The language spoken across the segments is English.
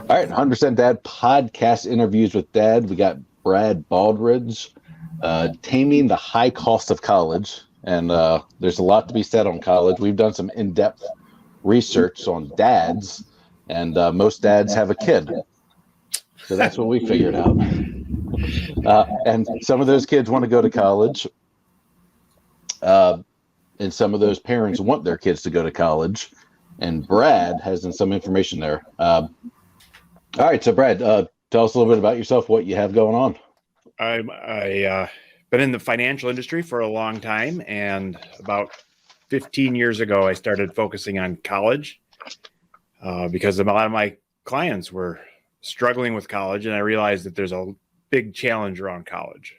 All right, 100% Dad podcast interviews with Dad. We got Brad Baldridge, Taming the High Cost of College. And there's a lot to be said on college. We've done some in-depth research on dads, and most dads have a kid. So that's what we figured out. And some of those kids want to go to college. And some of those parents want their kids to go to college. And Brad has some information there. All right, so Brad, tell us a little bit about yourself, what you have going on. I been in the financial industry for a long time, and about 15 years ago, I started focusing on college because a lot of my clients were struggling with college, and I realized that there's a big challenge around college,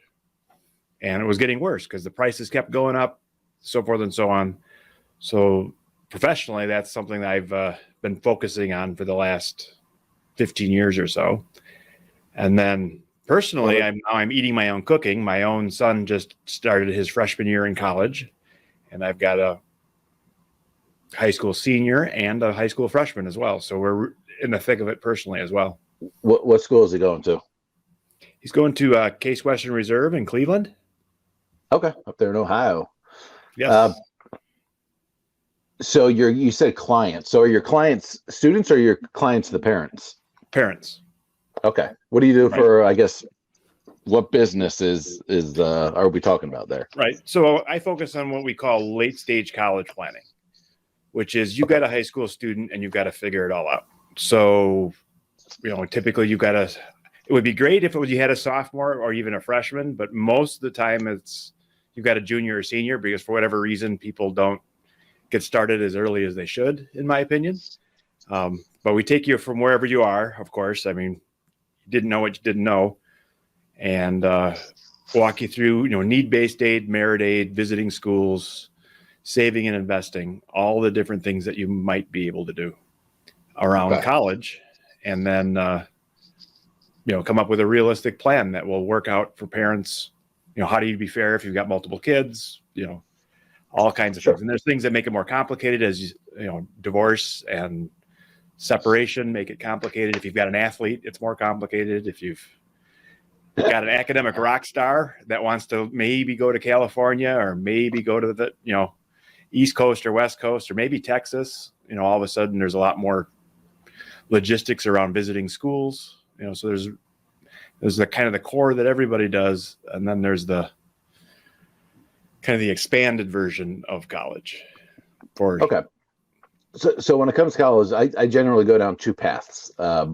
and it was getting worse because the prices kept going up, so forth and so on. So professionally, that's something that I've been focusing on for the last 15 years or so. And then personally, I'm eating my own cooking. My own son just started his freshman year in college, and I've got a high school senior and a high school freshman as well. So we're in the thick of it personally as well. What school is he going to? He's going to Case Western Reserve in Cleveland. Okay, up there in Ohio. Yes. So you said clients. So are your clients students or your clients the parents? Parents. Okay. What do you do for, I guess, what business are we talking about there? Right. So I focus on what we call late stage college planning, which is you've got a high school student and you've got to figure it all out. So, typically it would be great if you had a sophomore or even a freshman, but most of the time you've got a junior or senior because for whatever reason, people don't get started as early as they should, in my opinion. But we take you from wherever you are, of course. I mean, you didn't know what you didn't know, and walk you through, need-based aid, merit aid, visiting schools, saving and investing, all the different things that you might be able to do around college, and then, come up with a realistic plan that will work out for parents. How do you be fair if you've got multiple kids, all kinds of things. And there's things that make it more complicated as divorce and separation make it complicated. If you've got an athlete, it's more complicated. If you've got an academic rock star that wants to maybe go to California or maybe go to the, East Coast or West Coast or maybe Texas, all of a sudden there's a lot more logistics around visiting schools, so there's the kind of the core that everybody does. And then there's the kind of the expanded version of college. Okay. So when it comes to college, I generally go down two paths. A,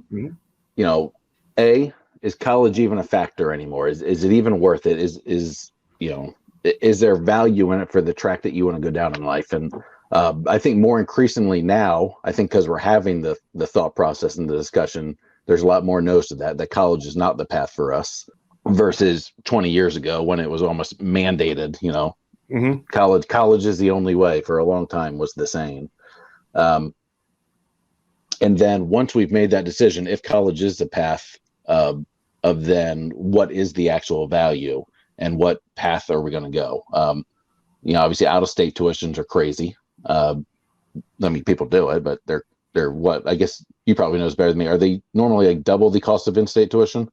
is college even a factor anymore? Is it even worth it? Is there value in it for the track that you want to go down in life? And I think more increasingly now, I think because we're having the thought process and the discussion, there's a lot more no's to that college is not the path for us versus 20 years ago when it was almost mandated, college is the only way for a long time was the saying. And then once we've made that decision, if college is the path of then what is the actual value and what path are we going to go? Obviously out of state tuitions are crazy. People do it, but they're what, I guess you probably knows better than me. Are they normally like double the cost of in-state tuition?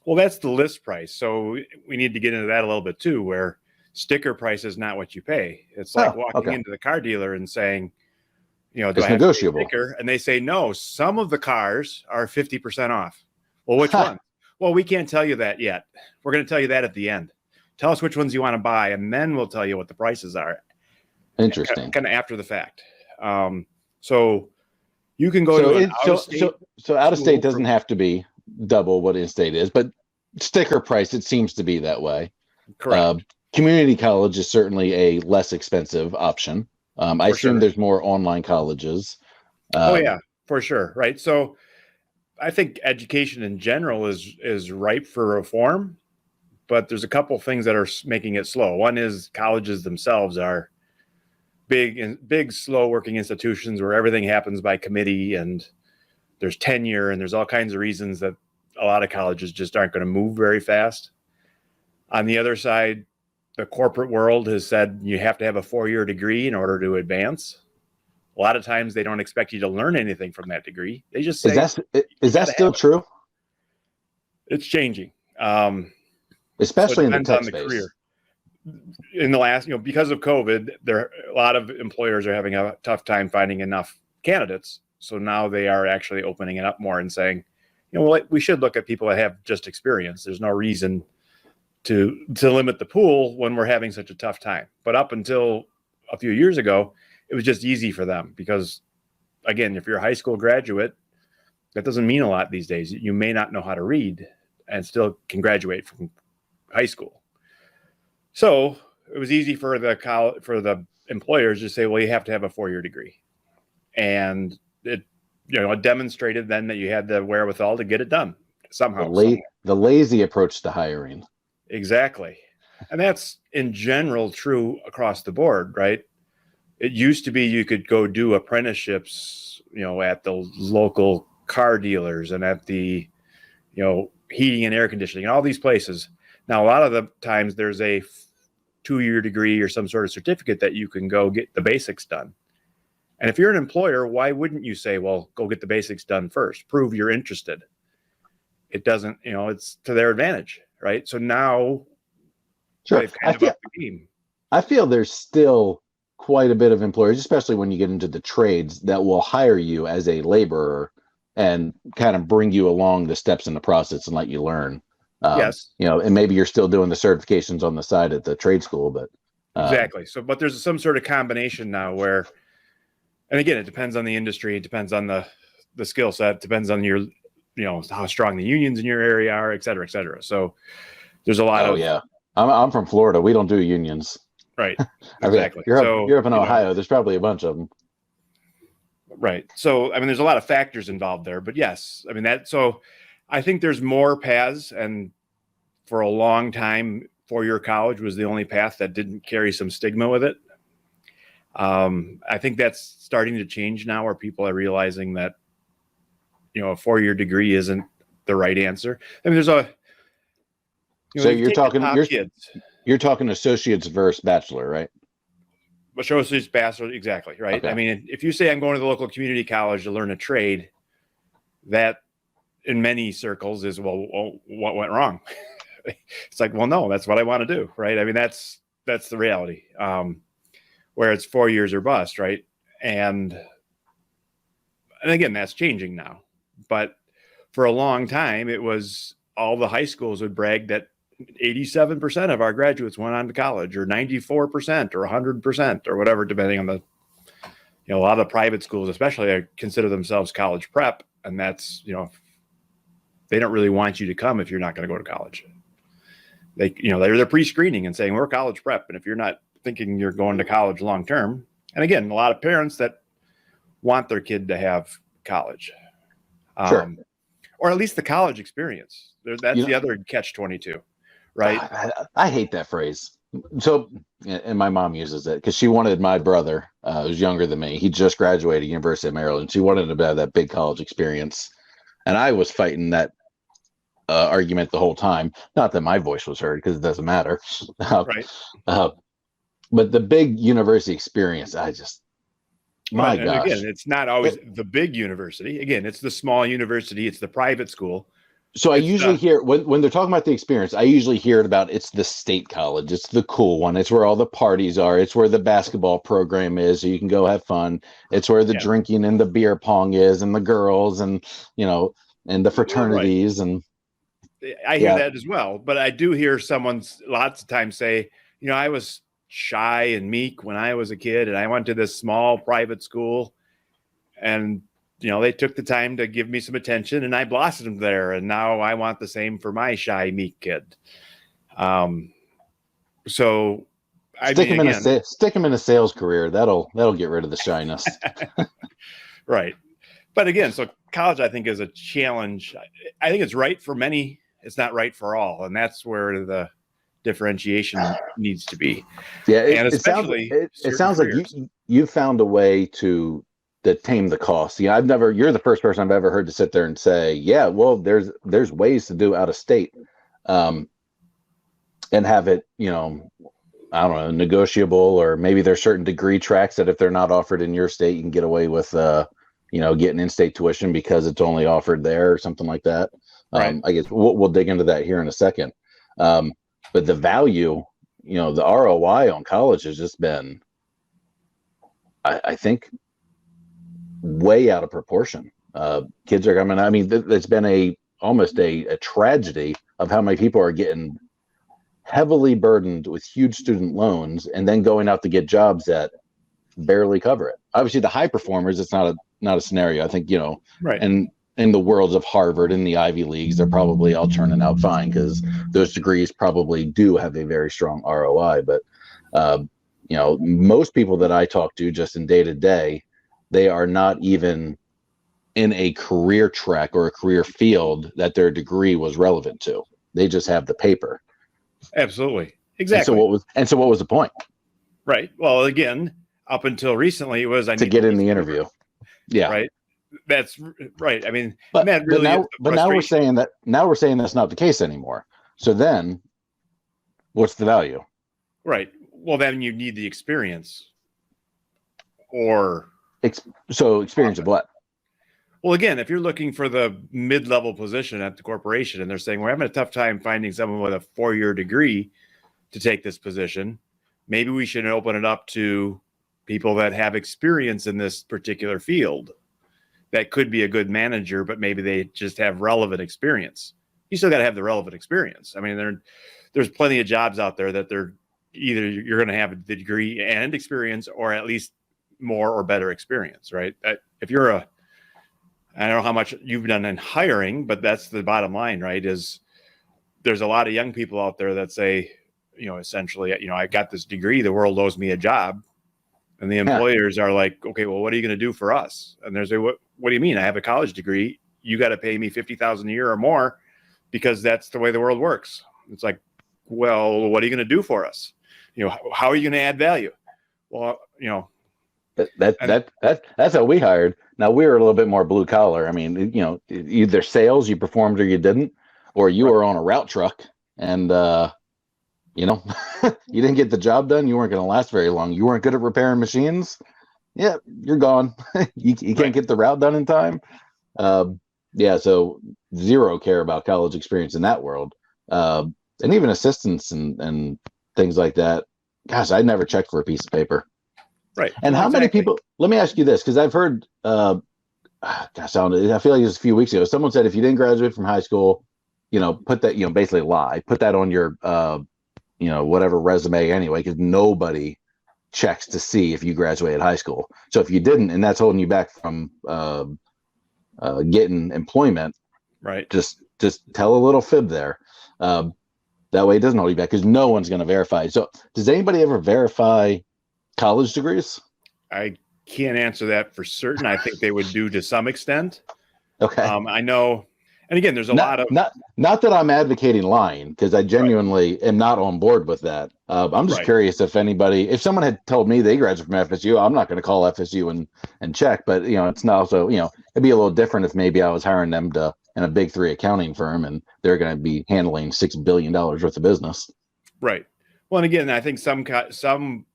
Well, that's the list price. So we need to get into that a little bit too, where sticker price is not what you pay. It's like walking into the car dealer and saying, do it's I have negotiable. a sticker? And they say, no, some of the cars are 50% off. Well, which one? Well, we can't tell you that yet. We're going to tell you that at the end. Tell us which ones you want to buy, and then we'll tell you what the prices are. Interesting. Kind of after the fact. So you can go to an out-of-state. So out-of-state doesn't have to be double what in-state is, but sticker price, it seems to be that way. Correct. Community college is certainly a less expensive option. I assume there's more online colleges. Yeah, for sure. Right. So I think education in general is ripe for reform, but there's a couple things that are making it slow. One is colleges themselves are big, slow working institutions where everything happens by committee and there's tenure and there's all kinds of reasons that a lot of colleges just aren't going to move very fast. On the other side, the corporate world has said you have to have a 4-year degree in order to advance. A lot of times they don't expect you to learn anything from that degree. They just say, is that still true? It's changing. Especially in the tech on the space. career. In the last, because of COVID, a lot of employers are having a tough time finding enough candidates. So now they are actually opening it up more and saying, we should look at people that have just experience. There's no reason to limit the pool when we're having such a tough time. But up until a few years ago, it was just easy for them because, again, if you're a high school graduate, that doesn't mean a lot these days. You may not know how to read and still can graduate from high school. So it was easy for the employers to say, well, you have to have a 4-year degree. And it demonstrated then that you had the wherewithal to get it done somehow. The lazy approach to hiring. Exactly. And that's in general true across the board, right? It used to be you could go do apprenticeships, at the local car dealers and at the, heating and air conditioning and all these places. Now, a lot of the times there's a 2-year degree or some sort of certificate that you can go get the basics done. And if you're an employer, why wouldn't you say, well, go get the basics done first, prove you're interested? It doesn't, it's to their advantage, right? So now they've kind of upped the game. I feel there's still quite a bit of employers, especially when you get into the trades, that will hire you as a laborer and kind of bring you along the steps in the process and let you learn. Yes. And maybe you're still doing the certifications on the side at the trade school, but exactly. So, but there's some sort of combination now where, and again, it depends on the industry. It depends on the skill set, depends on your, how strong the unions in your area are, et cetera, et cetera. So there's a lot of, yeah. I'm from Florida. We don't do unions. Right. Exactly. You're up in Ohio. There's probably a bunch of them. Right. So, there's a lot of factors involved there, but yes, so I think there's more paths, and for a long time, 4-year college was the only path that didn't carry some stigma with it. I think that's starting to change now, where people are realizing that, a 4-year degree isn't the right answer. There's so you're talking associates versus bachelor, right? Associates, bachelor, exactly, right? Okay. If you say I'm going to the local community college to learn a trade, that in many circles is, well, what went wrong? It's like, well, no, that's what I want to do, right? That's the reality. Where it's 4 years or bust, right? And again, that's changing now. But for a long time, it was all the high schools would brag that 87% of our graduates went on to college, or 94% or 100% or whatever, depending on the, a lot of the private schools, especially, consider themselves college prep. And that's, they don't really want you to come if you're not going to go to college. They're pre-screening and saying we're college prep. And if you're not thinking you're going to college long-term, and again, a lot of parents that want their kid to have college, sure. Or at least the college experience. That's the other catch-22. Right. I hate that phrase. So, and my mom uses it because she wanted my brother, who's younger than me. He just graduated University of Maryland. She wanted him to have that big college experience. And I was fighting that argument the whole time. Not that my voice was heard, because it doesn't matter. Right. But the big university experience, my gosh. Again, it's not always the big university. Again, it's the small university. It's the private school. So I usually hear when they're talking about the experience, I usually hear it about it's the state college. It's the cool one. It's where all the parties are. It's where the basketball program is, so you can go have fun. It's where the drinking and the beer pong is, and the girls, and and the fraternities. Right. And I hear that as well. But I do hear someone lots of times say, I was shy and meek when I was a kid, and I went to this small private school, and they took the time to give me some attention, and I blossomed there. And now I want the same for my shy, meek kid. So stick him in a sales career. That'll get rid of the shyness. Right. But again, so college, I think, is a challenge. I think it's right for many. It's not right for all. And that's where the differentiation needs to be. Yeah. And especially it sounds like you found a way to tame the cost. You're the first person I've ever heard to sit there and say, yeah, well, there's ways to do out of state, and have it, I don't know, negotiable, or maybe there's certain degree tracks that if they're not offered in your state, you can get away with, getting in-state tuition because it's only offered there or something like that. Right. I guess we'll dig into that here in a second. But the value, the ROI on college has just been, I think, way out of proportion. Kids are coming. I mean, it's been almost a tragedy of how many people are getting heavily burdened with huge student loans and then going out to get jobs that barely cover it. Obviously, the high performers, it's not a scenario. I think, Right. and in the worlds of Harvard and the Ivy Leagues, they're probably all turning out fine because those degrees probably do have a very strong ROI. But most people that I talk to just in day to day, they are not even in a career track or a career field that their degree was relevant to. They just have the paper. Absolutely. Exactly. And so what was the point? Right. Well, again, up until recently, it was to get in the interview. Yeah. Right. That's right. I mean, but really now we're saying that's not the case anymore. So then, what's the value? Right. Well, then you need the experience. Or experience of what? Well, again, if you're looking for the mid-level position at the corporation and they're saying we're having a tough time finding someone with a 4-year degree to take this position, maybe we should open it up to people that have experience in this particular field that could be a good manager, but maybe they just have relevant experience. You still got to have the relevant experience. I mean, there's plenty of jobs out there that they're either you're going to have the degree and experience or at least more or better experience, right? If you're I don't know how much you've done in hiring, but that's the bottom line, right? Is there's a lot of young people out there that say, essentially, I got this degree, the world owes me a job. And the employers are like, okay, well, what are you going to do for us? And there's what do you mean? I have a college degree. You got to pay me $50,000 a year or more because that's the way the world works. It's like, well, what are you going to do for us? How are you going to add value? Well, that's how we hired. Now we were a little bit more blue collar. I mean, either sales, you performed or you didn't, or you were on a route truck and, you didn't get the job done. You weren't going to last very long. You weren't good at repairing machines. Yeah, you're gone. you can't get the route done in time. So zero care about college experience in that world. And even assistants and things like that. Gosh, I never checked for a piece of paper. Right. And how many people, let me ask you this, because I've heard, I feel like it was a few weeks ago. Someone said, if you didn't graduate from high school, put that, basically lie, put that on your, whatever resume anyway, because nobody checks to see if you graduated high school. So if you didn't, and that's holding you back from getting employment, right? Just tell a little fib there. That way it doesn't hold you back because no one's going to verify. So does anybody ever verify college degrees? I can't answer that for certain. I think they would do to some extent. Okay. I know. And again, there's a lot of not that I'm advocating lying because I genuinely am not on board with that. I'm just curious if someone had told me they graduated from FSU, I'm not going to call FSU and check. But it's not also it'd be a little different if maybe I was hiring them in a big 3 accounting firm and they're going to be handling $6 billion worth of business. Right. Well, and again, I think some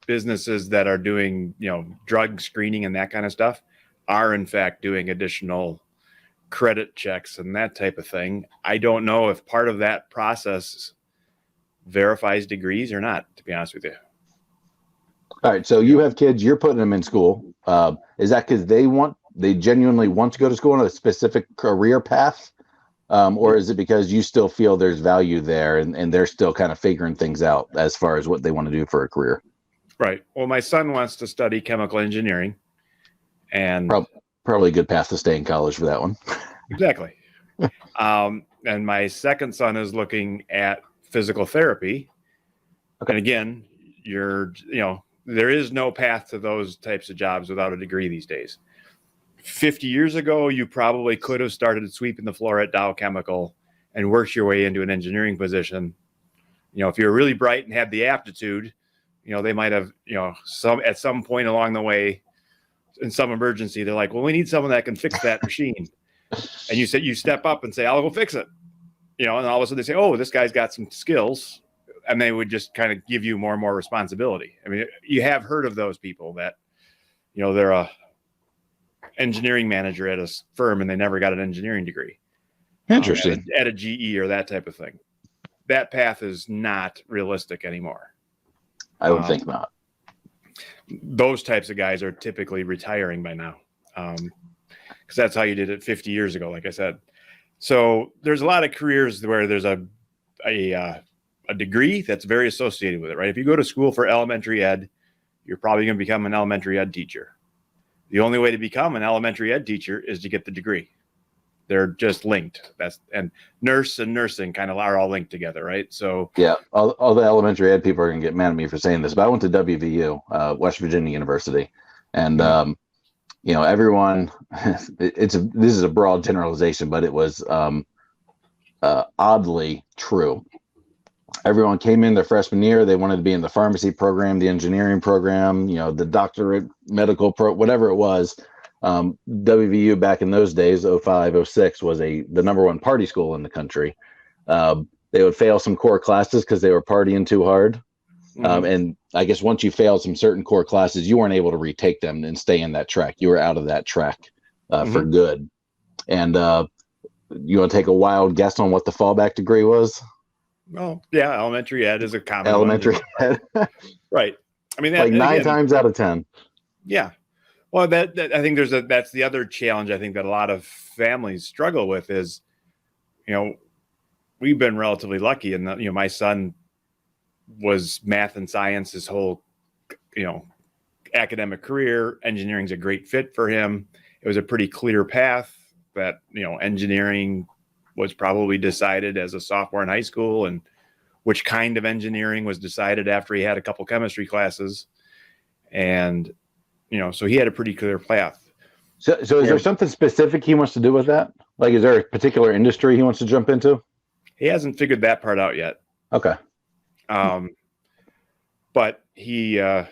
businesses that are doing drug screening and that kind of stuff are in fact doing additional credit checks and that type of thing. I don't know if part of that process verifies degrees or not, to be honest with you. All right. So you have kids, you're putting them in school. Is that because they genuinely want to go to school on a specific career path? Or is it because you still feel there's value there and they're still kind of figuring things out as far as what they want to do for a career? Right. Well, my son wants to study chemical engineering and probably a good path to stay in college for that one. Exactly. And my second son is looking at physical therapy. Okay. And again, there is no path to those types of jobs without a degree these days. 50 years ago, you probably could have started sweeping the floor at Dow Chemical and worked your way into an engineering position. If you're really bright and had the aptitude, they might have, at some point along the way, in some emergency, they're like, well, we need someone that can fix that machine. And you step up and say, I'll go fix it. And all of a sudden they say, oh, this guy's got some skills. and they would just kind of give you more and more responsibility. I mean, you have heard of those people that, they're a engineering manager at a firm and they never got an engineering degree. Interesting. At a GE or that type of thing. That path is not realistic anymore. I would think not. Those types of guys are typically retiring by now, because that's how you did it 50 years ago, like I said. So there's a lot of careers where there's a degree that's very associated with it, right? If you go to school for elementary ed, you're probably going to become an elementary ed teacher. The only way to become an elementary ed teacher is to get the degree. They're just linked. And nurse and nursing kind of are all linked together, right? So yeah, all the elementary ed people are going to get mad at me for saying this, but I went to WVU, West Virginia University, and everyone. This is a broad generalization, but it was oddly true. Everyone came in their freshman year. They wanted to be in the pharmacy program, the engineering program, the doctorate, medical whatever it was. WVU back in those days, 05, 06, was the number one party school in the country. They would fail some core classes because they were partying too hard. And I guess once you failed some certain core classes, you weren't able to retake them and stay in that track. You were out of that track for good. And you want to take a wild guess on what the fallback degree was? Well, yeah, elementary ed is a common elementary ed. Right. I mean, like 9 times out of 10. Yeah. Well, that I think that's the other challenge I think that a lot of families struggle with is, we've been relatively lucky in that, my son was math and science his whole, academic career. Engineering's a great fit for him. It was a pretty clear path that, engineering was probably decided as a sophomore in high school, and which kind of engineering was decided after he had a couple chemistry classes. And, so he had a pretty clear path. So is there something specific he wants to do with that? Like, is there a particular industry he wants to jump into? He hasn't figured that part out yet. Okay. But he had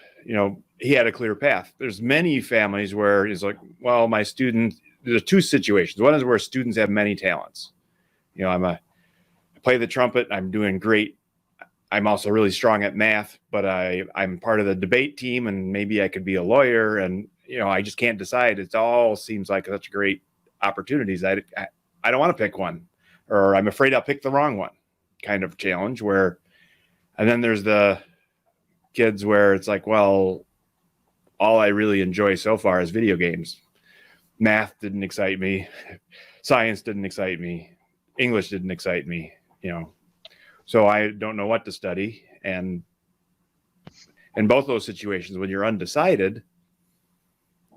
a clear path. There's many families where it's like, well, my student, there's two situations. One is where students have many talents. I play the trumpet. I'm doing great. I'm also really strong at math, but I'm part of the debate team and maybe I could be a lawyer. And, I just can't decide. It all seems like such great opportunities. I don't want to pick one, or I'm afraid I'll pick the wrong one kind of challenge and then there's the kids where it's like, well, all I really enjoy so far is video games. Math didn't excite me. Science didn't excite me. English didn't excite me, so I don't know what to study. And in both those situations, when you're undecided,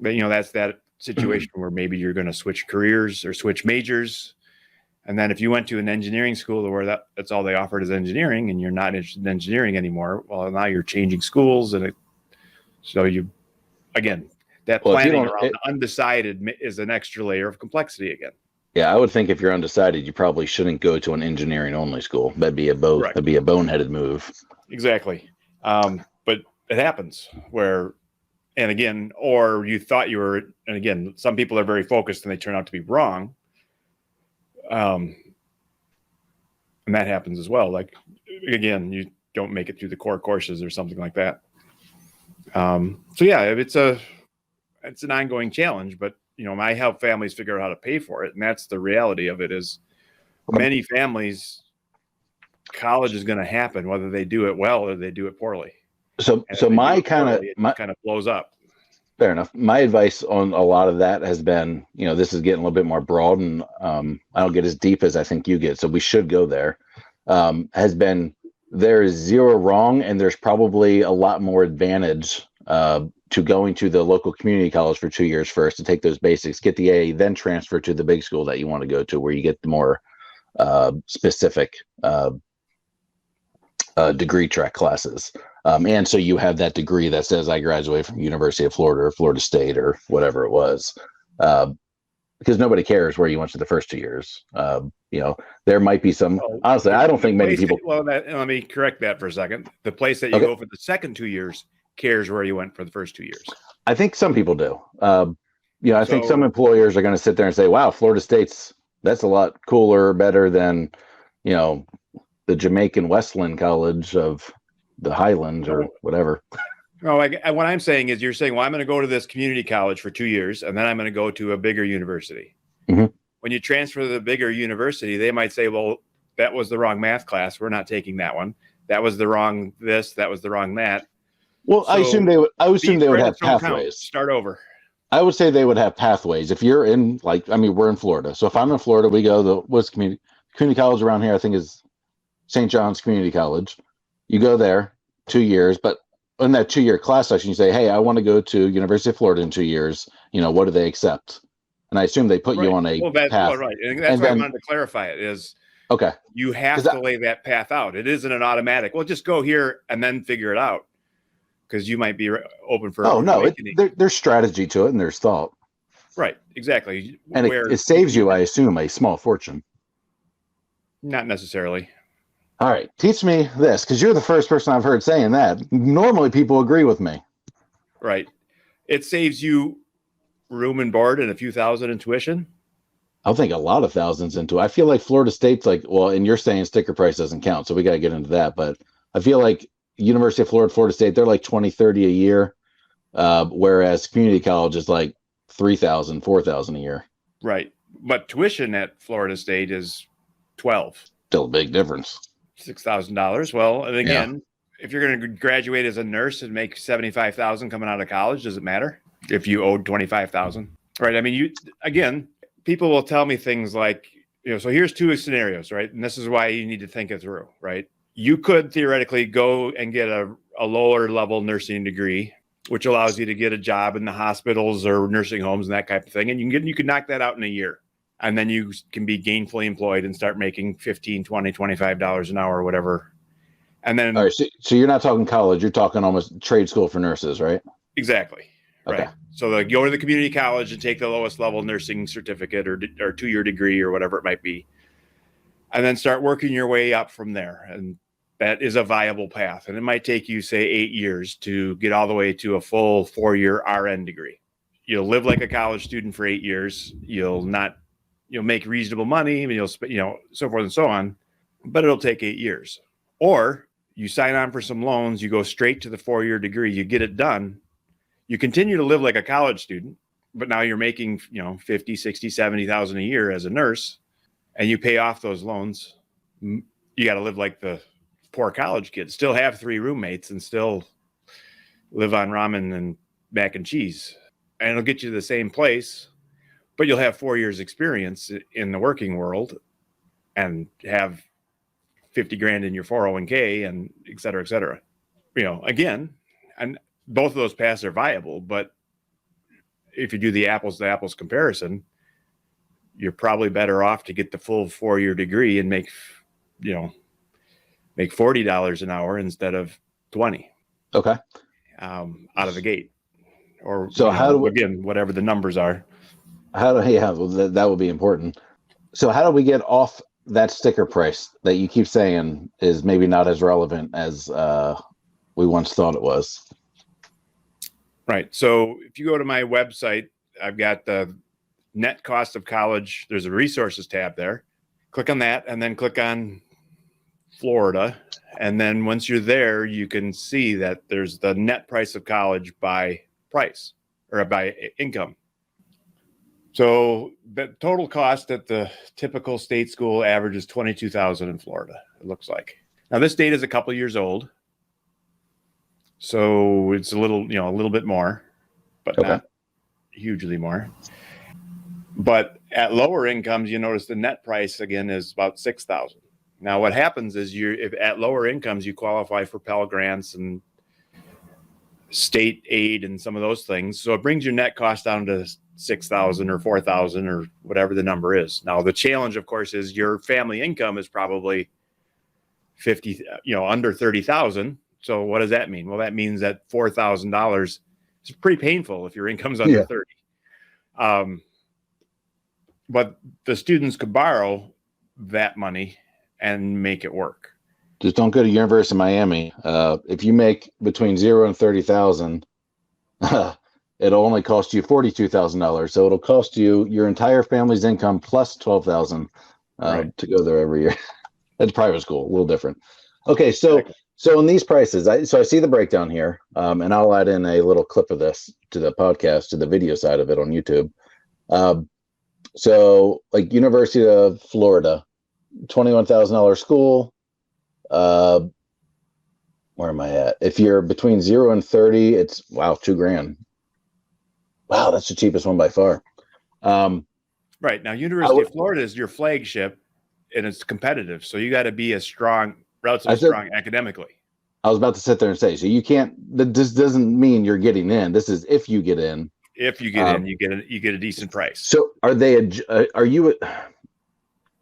but that's that situation where maybe you're going to switch careers or switch majors. And then if you went to an engineering school where that's all they offered is engineering and you're not interested in engineering anymore, well, now you're changing schools. And that planning around undecided is an extra layer of complexity again. Yeah, I would think if you're undecided, you probably shouldn't go to an engineering only school. That'd be a boneheaded move. Exactly. But it happens or you thought you were, and again, some people are very focused and they turn out to be wrong. And that happens as well. Like, again, you don't make it through the core courses or something like that. So yeah, it's an ongoing challenge, but I help families figure out how to pay for it. And that's the reality of it is many families, college is going to happen, whether they do it well or they do it poorly. So my kind of blows up. Fair enough. My advice on a lot of that has been, this is getting a little bit more broad and I don't get as deep as I think you get. So we should go there. Has been, there is zero wrong. And there's probably a lot more advantage to going to the local community college for 2 years first to take those basics, get the A, then transfer to the big school that you want to go to, where you get the more specific degree track classes. And so you have that degree that says I graduated from University of Florida or Florida State or whatever it was. Because nobody cares where you went to the first 2 years. There might be some, honestly, I don't think many people. Let me correct that for a second. The place that you go for the second 2 years cares where you went for the first 2 years. I think some people do. I think some employers are going to sit there and say, wow, Florida State's, that's a lot cooler, better than, the Jamaican Westland College of the Highlands or whatever. No, what I'm saying is you're saying, well, I'm going to go to this community college for 2 years, and then I'm going to go to a bigger university. Mm-hmm. When you transfer to the bigger university, they might say, well, that was the wrong math class. We're not taking that one. That was the wrong this. That was the wrong that. Well, so I assume they would have pathways. Start over. I would say they would have pathways. If you're in, we're in Florida. So if I'm in Florida, we go to what's community college around here, I think is St. John's Community College. You go there 2 years, but in that 2-year class section, you say, hey, I want to go to University of Florida in 2 years. What do they accept? And I assume they put you on a path. Right. And that's why I wanted to clarify it is, okay, you have to lay that path out. It isn't an automatic, well, just go here and then figure it out. Because you might be open for. Oh, no, there's strategy to it and there's thought. Right, exactly. And it saves you, I assume, a small fortune. Not necessarily. All right, teach me this, because you're the first person I've heard saying that. Normally, people agree with me. Right. It saves you room and board and a few thousand in tuition. I'll think a lot of thousands into it. I feel like Florida State's and you're saying sticker price doesn't count, so we got to get into that. But I feel like University of Florida State, they're like $20,000-$30,000 a year, whereas community college is like $3,000, $4,000 a year. Right, but tuition at Florida State is $12,000. Still a big difference. $6,000. Well, and again, if you're going to graduate as a nurse and make $75,000 coming out of college, does it matter if you owed $25,000? Right. I mean, people will tell me things like, so here's two scenarios, right? And this is why you need to think it through, right? You could theoretically go and get a lower level nursing degree, which allows you to get a job in the hospitals or nursing homes and that type of thing. And you can knock that out in a year. And then you can be gainfully employed and start making $15, $20, $25 an hour or whatever. And then. All right, so you're not talking college. You're talking almost trade school for nurses, right? Exactly. Okay. Right. So go to the community college and take the lowest level nursing certificate or 2-year degree or whatever it might be. And then start working your way up from there. And that is a viable path. And it might take you, say, 8 years to get all the way to a full 4-year RN degree. You'll live like a college student for 8 years. You'll make reasonable money, and so forth and so on, but it'll take 8 years. Or you sign on for some loans, you go straight to the 4-year degree, you get it done. You continue to live like a college student, but now you're making, 50, 60, 70,000 a year as a nurse, and you pay off those loans. You got to live like the poor college kids, still have 3 roommates and still live on ramen and mac and cheese. And it'll get you to the same place, but you'll have 4 years experience in the working world and have 50 grand in your 401k and et cetera, et cetera. Again, and both of those paths are viable, but if you do the apples to apples comparison, you're probably better off to get the full 4-year degree and make $40 an hour instead of 20. Okay. Out of the gate. Or so again, whatever the numbers are. That would be important. So how do we get off that sticker price that you keep saying is maybe not as relevant as we once thought it was? Right. So if you go to my website, I've got the net cost of college. There's a resources tab there. Click on that and then click on Florida. And then once you're there, you can see that there's the net price of college by price or by income. So the total cost at the typical state school average is $22,000 in Florida, it looks like. Now this data is a couple years old. So it's a little bit more, but not hugely more. But at lower incomes, you notice the net price again is about $6,000. Now what happens is if at lower incomes, you qualify for Pell Grants and state aid and some of those things. So it brings your net cost down to $6,000 or $4,000 or whatever the number is. Now the challenge, of course, is your family income is probably under $30,000. So what does that mean? Well, that means that $4,000 is pretty painful if your income's under 30. But the students could borrow that money and make it work. Just don't go to University of Miami. If you make between 0 and 30,000, it'll only cost you $42,000. So it'll cost you your entire family's income plus $12,000 to go there every year. That's private school, a little different. Okay, so in these prices, I see the breakdown here, and I'll add in a little clip of this to the podcast, to the video side of it on YouTube. So like University of Florida, $21,000 school. Where am I at? If you're between 0 and 30, it's $2,000. Wow, that's the cheapest one by far. Right now, University of Florida is your flagship, and it's competitive. So you got to be relatively strong academically. I was about to sit there and say, so you can't. This doesn't mean you're getting in. This is if you get in. If you get in, you get a decent price. So are you?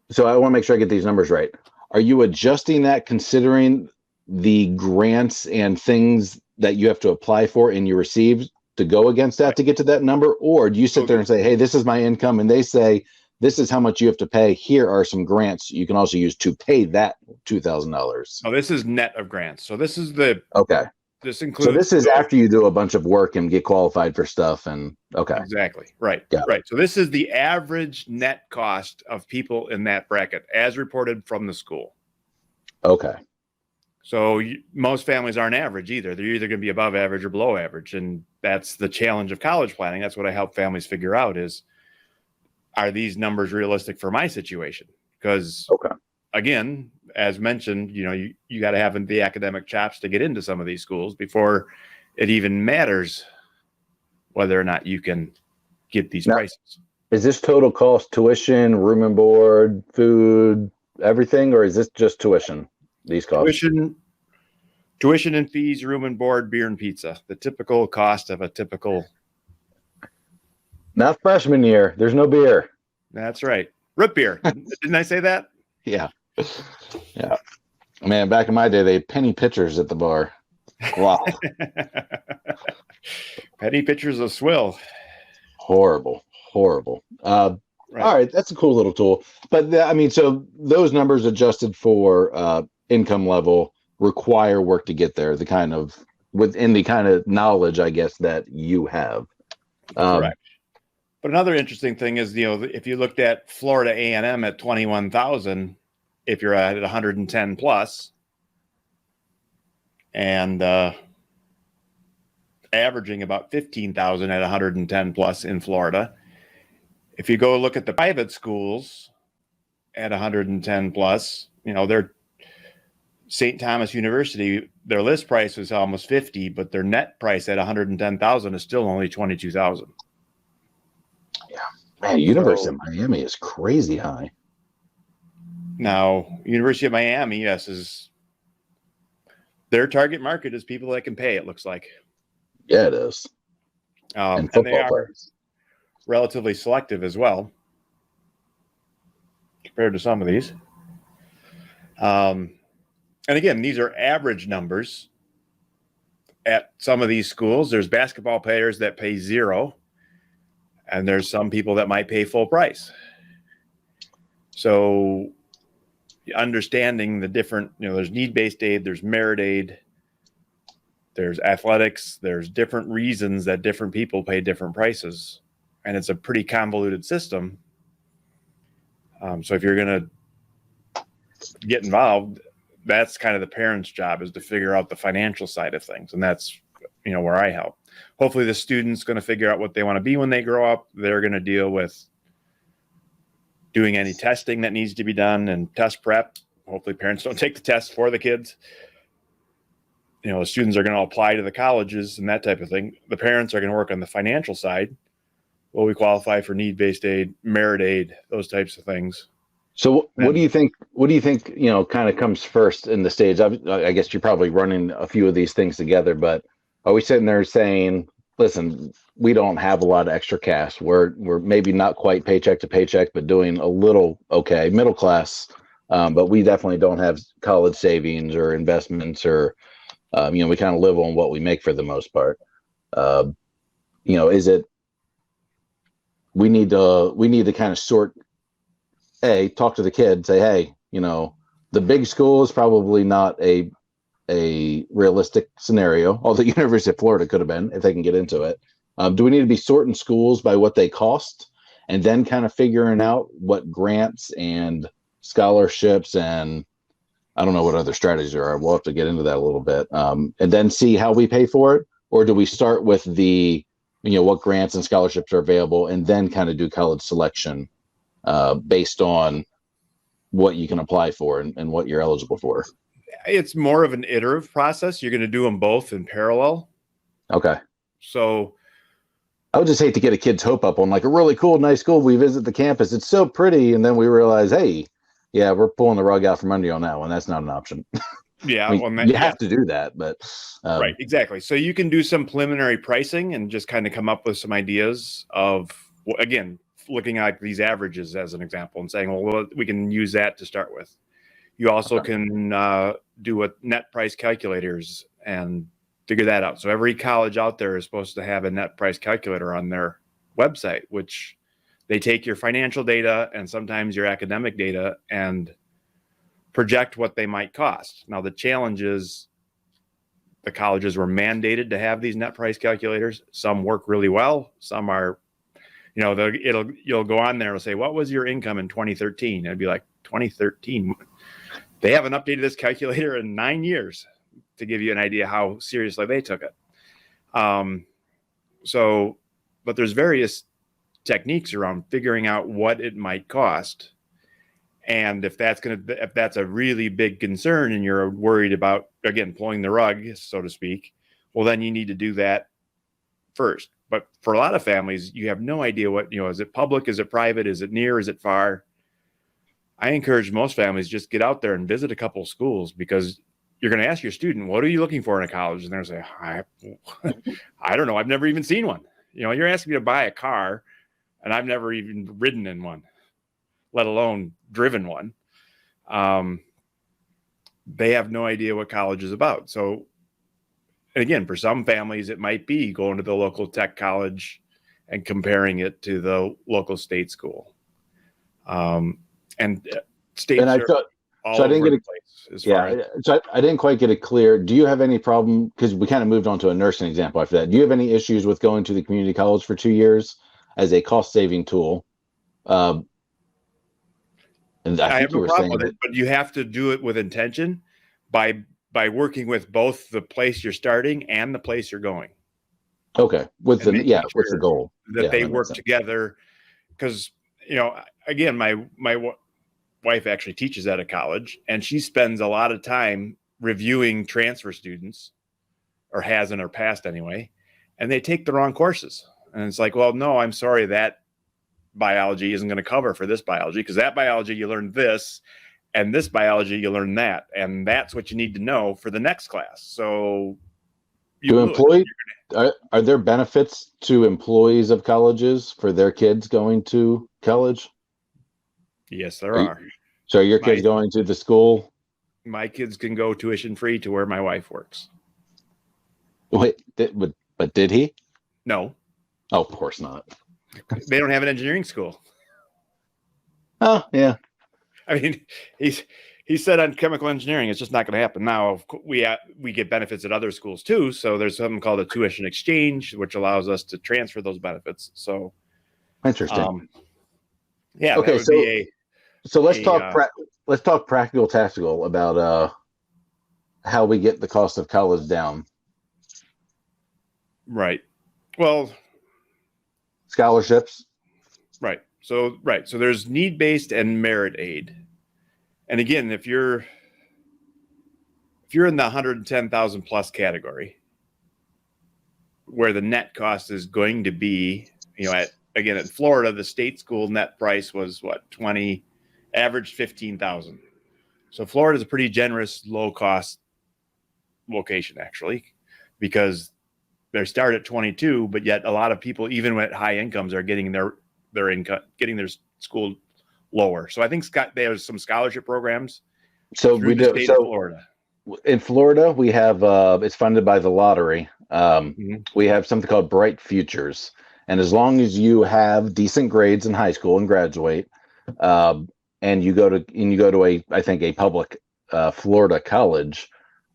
So I want to make sure I get these numbers right. Are you adjusting that considering the grants and things that you have to apply for and you receive to go against that to get to that number? Or do you sit there and say, hey, this is my income, and they say, this is how much you have to pay. Here are some grants you can also use to pay that $2,000. Oh, this is net of grants. So this is okay. This includes. So this is after you do a bunch of work and get qualified for stuff, and okay. Exactly. Right. Right. So this is the average net cost of people in that bracket as reported from the school. Okay. So most families aren't average either. They're either going to be above average or below average. And that's the challenge of college planning. That's what I help families figure out is, are these numbers realistic for my situation? Because again, as mentioned, you got to have the academic chops to get into some of these schools before it even matters whether or not you can get these prices. Is this total cost tuition, room and board, food, everything, or is this just tuition? These costs? Tuition and fees, room and board, beer and pizza. The typical cost of a typical. Not freshman year. There's no beer. That's right. Root beer. Didn't I say that? Yeah. Yeah. Man, back in my day, they had penny pitchers at the bar. Wow. Penny pitchers of swill. Horrible. Right. All right. That's a cool little tool. But so those numbers adjusted for income level require work to get there, within the kind of knowledge, I guess, that you have. Correct. But another interesting thing is, if you looked at Florida A&M at 21,000, if you're at 110 plus, and averaging about 15,000 at 110 plus in Florida. If you go look at the private schools at 110 plus, they're St. Thomas University, their list price was almost 50, but their net price at 110,000 is still only 22,000. Yeah, man, University of Miami is crazy high. Now, University of Miami, yes, is their target market is people that can pay. It looks like. Yeah, it is. And they are relatively selective as well, compared to some of these. And again, these are average numbers. At some of these schools, there's basketball players that pay $0, and there's some people that might pay full price. So understanding the different, there's need-based aid, there's merit aid, there's athletics, there's different reasons that different people pay different prices. And it's a pretty convoluted system. So if you're going to get involved, that's kind of the parents' job, is to figure out the financial side of things. And that's, where I help. Hopefully the student's going to figure out what they want to be when they grow up. They're going to deal with doing any testing that needs to be done and test prep. Hopefully parents don't take the test for the kids. The students are going to apply to the colleges and that type of thing. The parents are going to work on the financial side. Will we qualify for need-based aid, merit aid, those types of things? So what do you think, kind of comes first in the stage? I guess you're probably running a few of these things together, but are we sitting there saying, listen, we don't have a lot of extra cash. We're maybe not quite paycheck to paycheck, but doing a little okay, middle class. But we definitely don't have college savings or investments, or we kind of live on what we make for the most part. Is it we need to kind of sort. Talk to the kid, say, hey, the big school is probably not a realistic scenario, although University of Florida could have been if they can get into it. Do we need to be sorting schools by what they cost, and then kind of figuring out what grants and scholarships and I don't know what other strategies there are. We'll have to get into that a little bit, and then see how we pay for it. Or do we start with the, what grants and scholarships are available, and then kind of do college selection based on what you can apply for and what you're eligible for? It's more of an iterative process. You're going to do them both in parallel. Okay. So I would just hate to get a kid's hope up on like a really cool, nice school. We visit the campus. It's so pretty. And then we realize, hey, yeah, we're pulling the rug out from under you on that one. That's not an option. Yeah. You have to do that, but. Right. Exactly. So you can do some preliminary pricing and just kind of come up with some ideas of, again, looking at these averages as an example and saying, well, we can use that to start with. You also can do a net price calculators and figure that out. So every college out there is supposed to have a net price calculator on their website, which they take your financial data and sometimes your academic data and project what they might cost. Now, the challenge is the colleges were mandated to have these net price calculators. Some work really well. Some are, you'll go on there and say, what was your income in 2013? It'd be like 2013. They haven't updated this calculator in 9 years, to give you an idea how seriously they took it. But there's various techniques around figuring out what it might cost. And if that's a really big concern and you're worried about, again, pulling the rug, so to speak, well, then you need to do that first. But for a lot of families, you have no idea what, is it public? Is it private? Is it near? Is it far? I encourage most families just get out there and visit a couple of schools, because you're going to ask your student, what are you looking for in a college? And they're going to say, I don't know. I've never even seen one. You're asking me to buy a car and I've never even ridden in one, let alone driven one. They have no idea what college is about. So, and again, for some families, it might be going to the local tech college and comparing it to the local state school. And states and I thought, all so I didn't over get the place. So I didn't quite get it clear. Do you have any problem, because we kind of moved on to a nursing example after that. Do you have any issues with going to the community college for 2 years as a cost-saving tool? And I have no problem with it, but you have to do it with intention by working with both the place you're starting and the place you're going. Okay. What's the goal? That they work together. Because, again, my wife actually teaches at a college, and she spends a lot of time reviewing transfer students, or has in her past anyway, and they take the wrong courses. And it's like, well, no, I'm sorry, that biology isn't going to cover for this biology, because that biology you learned this, and this biology you learned that, and that's what you need to know for the next class. So are there benefits to employees of colleges for their kids going to college? Yes, there are. So are your kids going to the school? My kids can go tuition free to where my wife works. Wait, but did he? No. Oh, of course not. They don't have an engineering school. Oh, yeah. I mean, he said on chemical engineering, it's just not going to happen. Now, we get benefits at other schools too. So there's something called a tuition exchange, which allows us to transfer those benefits. So interesting. Yeah. Okay. So let's talk practical tactical about how we get the cost of college down. Right. Well, scholarships. Right. So there's need-based and merit aid. And again, if you're in the 110,000 plus category, where the net cost is going to be, at Florida, the state school net price was average 15,000. So Florida is a pretty generous, low cost location, actually, because they start at 22, but yet a lot of people, even at high incomes, are getting their income, getting their school lower. So I think there's some scholarship programs. So we do. So Florida. In Florida, we have it's funded by the lottery. We have something called Bright Futures, and as long as you have decent grades in high school and graduate, and you go to a public Florida college,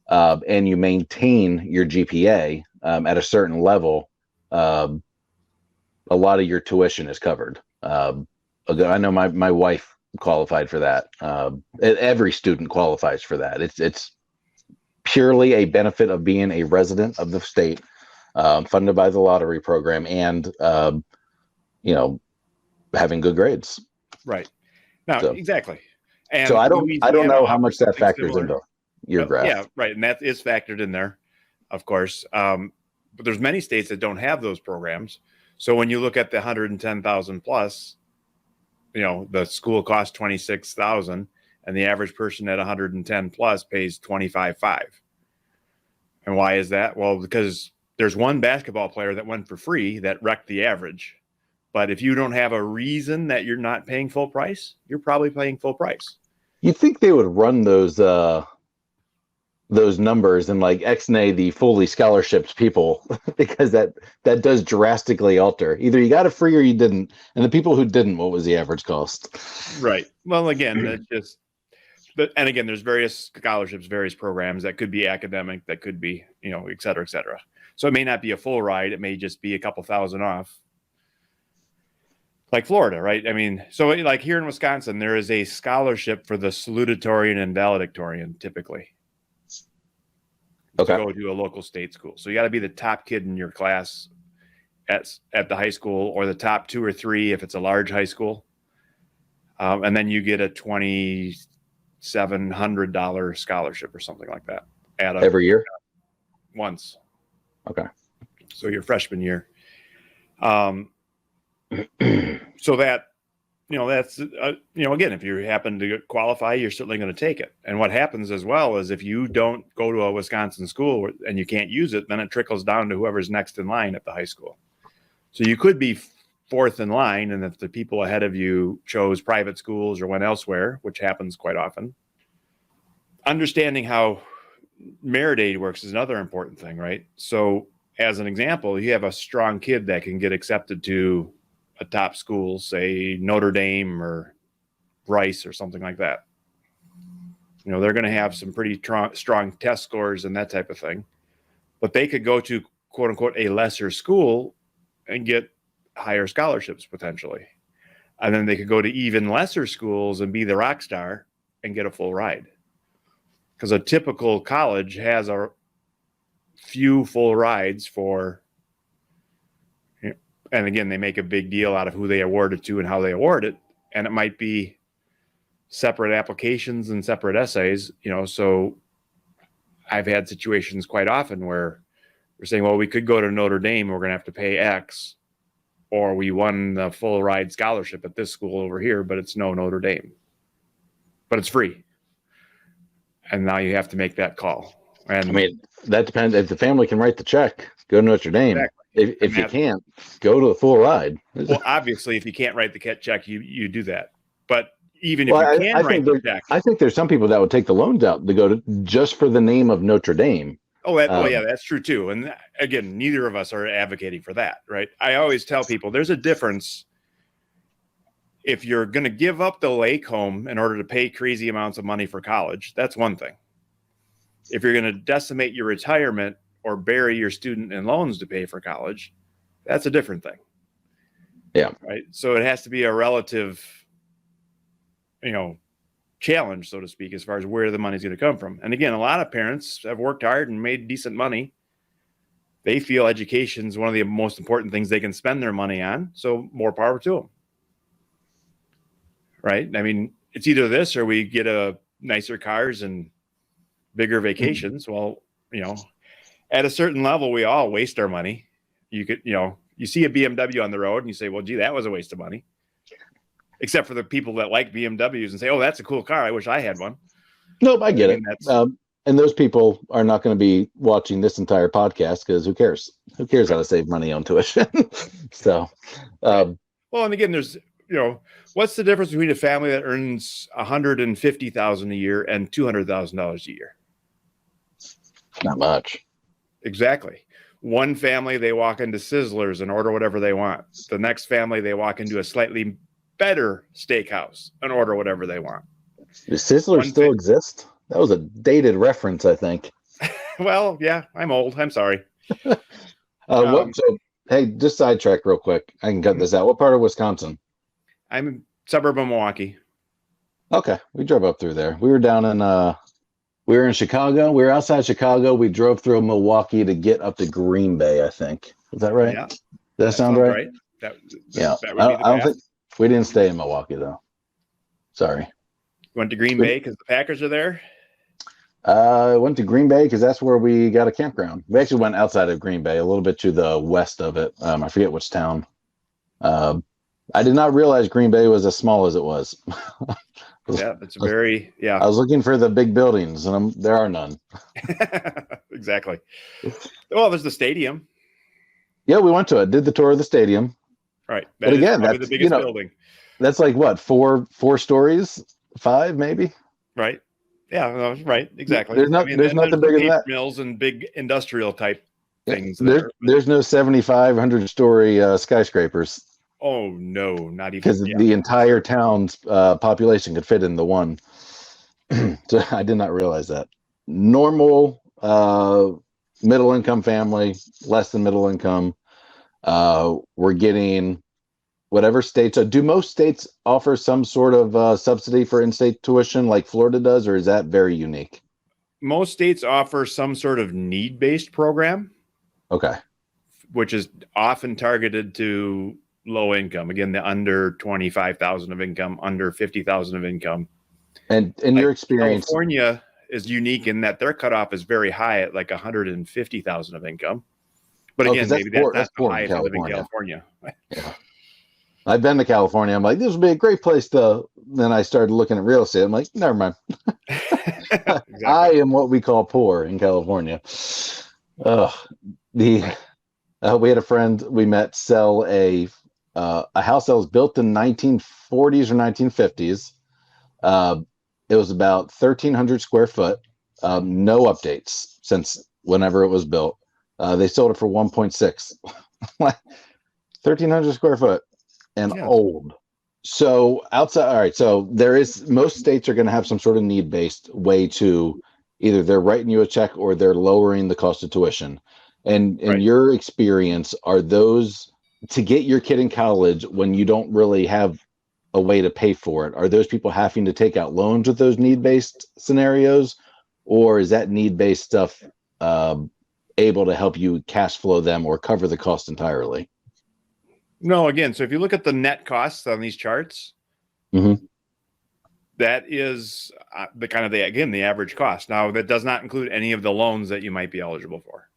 and you maintain your GPA at a certain level, a lot of your tuition is covered. I know my wife qualified for that. Every student qualifies for that. It's purely a benefit of being a resident of the state, funded by the lottery program, and having good grades. Right. Now, So, exactly. And so I don't know how much that something factors similar. into your graph. Yeah, right. And that is factored in there, of course. But there's many states that don't have those programs. So when you look at the 110,000 plus, the school costs 26,000, and the average person at 110 plus pays 25.5. And why is that? Well, because there's one basketball player that went for free that wrecked the average. But if you don't have a reason that you're not paying full price, you're probably paying full price. You'd think they would run those numbers and like X-nay the fully scholarships people, because that does drastically alter. Either you got it free or you didn't. And the people who didn't, what was the average cost? Right. Well, again, that's just, and again, there's various scholarships, various programs that could be academic, that could be, et cetera, et cetera. So it may not be a full ride. It may just be a couple thousand off. Like Florida, right? I mean, so like here in Wisconsin, there is a scholarship for the salutatorian and valedictorian typically. Okay. To go to a local state school. So you got to be the top kid in your class at the high school, or the top 2 or 3 if it's a large high school. And then you get a $2,700 scholarship or something like that. Every year? Once. Okay. So your freshman year. So that, that's, again, if you happen to qualify, you're certainly going to take it. And what happens as well is if you don't go to a Wisconsin school and you can't use it, then it trickles down to whoever's next in line at the high school. So you could be 4th in line, and if the people ahead of you chose private schools or went elsewhere, which happens quite often, understanding how merit aid works is another important thing, right? So as an example, you have a strong kid that can get accepted to a top school, say Notre Dame or Rice or something like that. They're going to have some pretty strong test scores and that type of thing, but they could go to quote unquote a lesser school and get higher scholarships potentially. And then they could go to even lesser schools and be the rock star and get a full ride. Because a typical college has a few full rides for, and again, they make a big deal out of who they award it to and how they award it. And it might be separate applications and separate essays, so I've had situations quite often where we're saying, well, we could go to Notre Dame, we're going to have to pay X, or we won the full ride scholarship at this school over here, but it's no Notre Dame, but it's free. And now you have to make that call. And I mean, that depends. If the family can write the check, go to Notre Dame. Exactly. If you can't, go to the full ride. Well, obviously, if you can't write the check, you do that. But even if you can write the check, I think there's some people that would take the loans out to go to just for the name of Notre Dame. Yeah, that's true too. And again, neither of us are advocating for that, right? I always tell people there's a difference. If you're going to give up the lake home in order to pay crazy amounts of money for college, that's one thing. If you're going to decimate your retirement or bury your student in loans to pay for college, that's a different thing. Yeah. Right. So it has to be a relative, challenge, so to speak, as far as where the money's going to come from. And again, a lot of parents have worked hard and made decent money. They feel education is one of the most important things they can spend their money on. So more power to them. Right. I mean, it's either this or we get a nicer cars and bigger vacations. Well, at a certain level, we all waste our money. You could, you see a BMW on the road and you say, well, gee, that was a waste of money. Except for the people that like BMWs and say, oh, that's a cool car. I wish I had one. Nope, I get it. And those people are not going to be watching this entire podcast because who cares? Who cares how to save money on tuition? So, well, and again, there's, what's the difference between a family that earns $150,000 a year and $200,000 a year? Not much. Exactly. One family, they walk into Sizzlers and order whatever they want. The next family, they walk into a slightly better steakhouse and order whatever they want. Do Sizzlers still exist? That was a dated reference, I think. Well, yeah, I'm old. I'm sorry. Hey, just sidetrack real quick. I can cut this out. What part of Wisconsin? I'm a suburb of Milwaukee. Okay, we drove up through there. We were down in we were in Chicago. We were outside Chicago. We drove through Milwaukee to get up to Green Bay, I think. Is that right? Yeah, Does that sound sounds right? right. That Yeah. that would be the I don't path. think we didn't stay in Milwaukee though. Sorry. Went to Green Bay because the Packers are there. I went to Green Bay because that's where we got a campground. We actually went outside of Green Bay, a little bit to the west of it. I forget which town. I did not realize Green Bay was as small as it was. Yeah, it's very I was looking for the big buildings, and there are none. Exactly. Well, there's the stadium. Yeah, we went to it. Did the tour of the stadium. Right. But again, that's the biggest building. That's like what, four stories, 5 maybe. Right. Yeah. Right. Exactly. There's nothing bigger than that. Mills and big industrial type things. There's no 7,500 story skyscrapers. Oh no, not even because the entire town's population could fit in the one. So I did not realize that. Normal middle income family, less than middle income. We're getting whatever states. Do most states offer some sort of subsidy for in-state tuition like Florida does, or is that very unique? Most states offer some sort of need-based program. Okay. Which is often targeted to low income. Again, the under 25,000 of income, under 50,000 of income. And in your experience, California is unique in that their cutoff is very high at like 150,000 of income. But again, maybe that's the highest I live in California. Yeah. I've been to California. I'm like, this would be a great place to. Then I started looking at real estate. I'm like, never mind. Exactly. I am what we call poor in California. We had a friend we met sell a house that was built in 1940s or 1950s. It was about 1,300 square foot. No updates since whenever it was built. They sold it for 1.6. 1,300 square foot and old. So outside, all right. So most states are going to have some sort of need-based way to either they're writing you a check or they're lowering the cost of tuition. And in your experience, are those to get your kid in college when you don't really have a way to pay for it? Are those people having to take out loans with those need-based scenarios, or is that need-based stuff able to help you cash flow them or cover the cost entirely? No, again, so if you look at the net costs on these charts, that is the average cost. Now, that does not include any of the loans that you might be eligible for.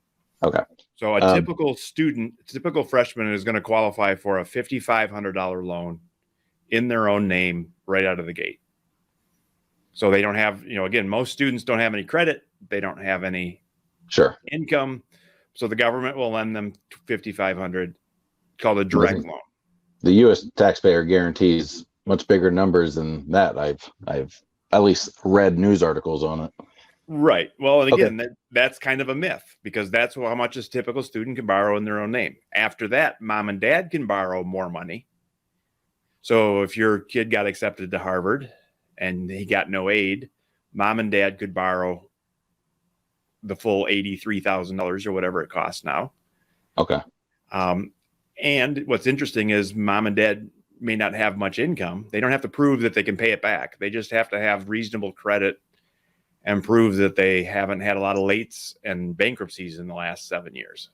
Okay. So a typical freshman is going to qualify for a $5,500 loan in their own name right out of the gate. So they don't have, again, most students don't have any credit. They don't have any income. So the government will lend them $5,500, called a direct loan. The U.S. taxpayer guarantees much bigger numbers than that. I've at least read news articles on it. Right. Well, and again, that's kind of a myth because that's how much a typical student can borrow in their own name. After that, mom and dad can borrow more money. So if your kid got accepted to Harvard and he got no aid, mom and dad could borrow the full $83,000 or whatever it costs now. Okay. And what's interesting is mom and dad may not have much income. They don't have to prove that they can pay it back. They just have to have reasonable credit and prove that they haven't had a lot of lates and bankruptcies in the last 7 years.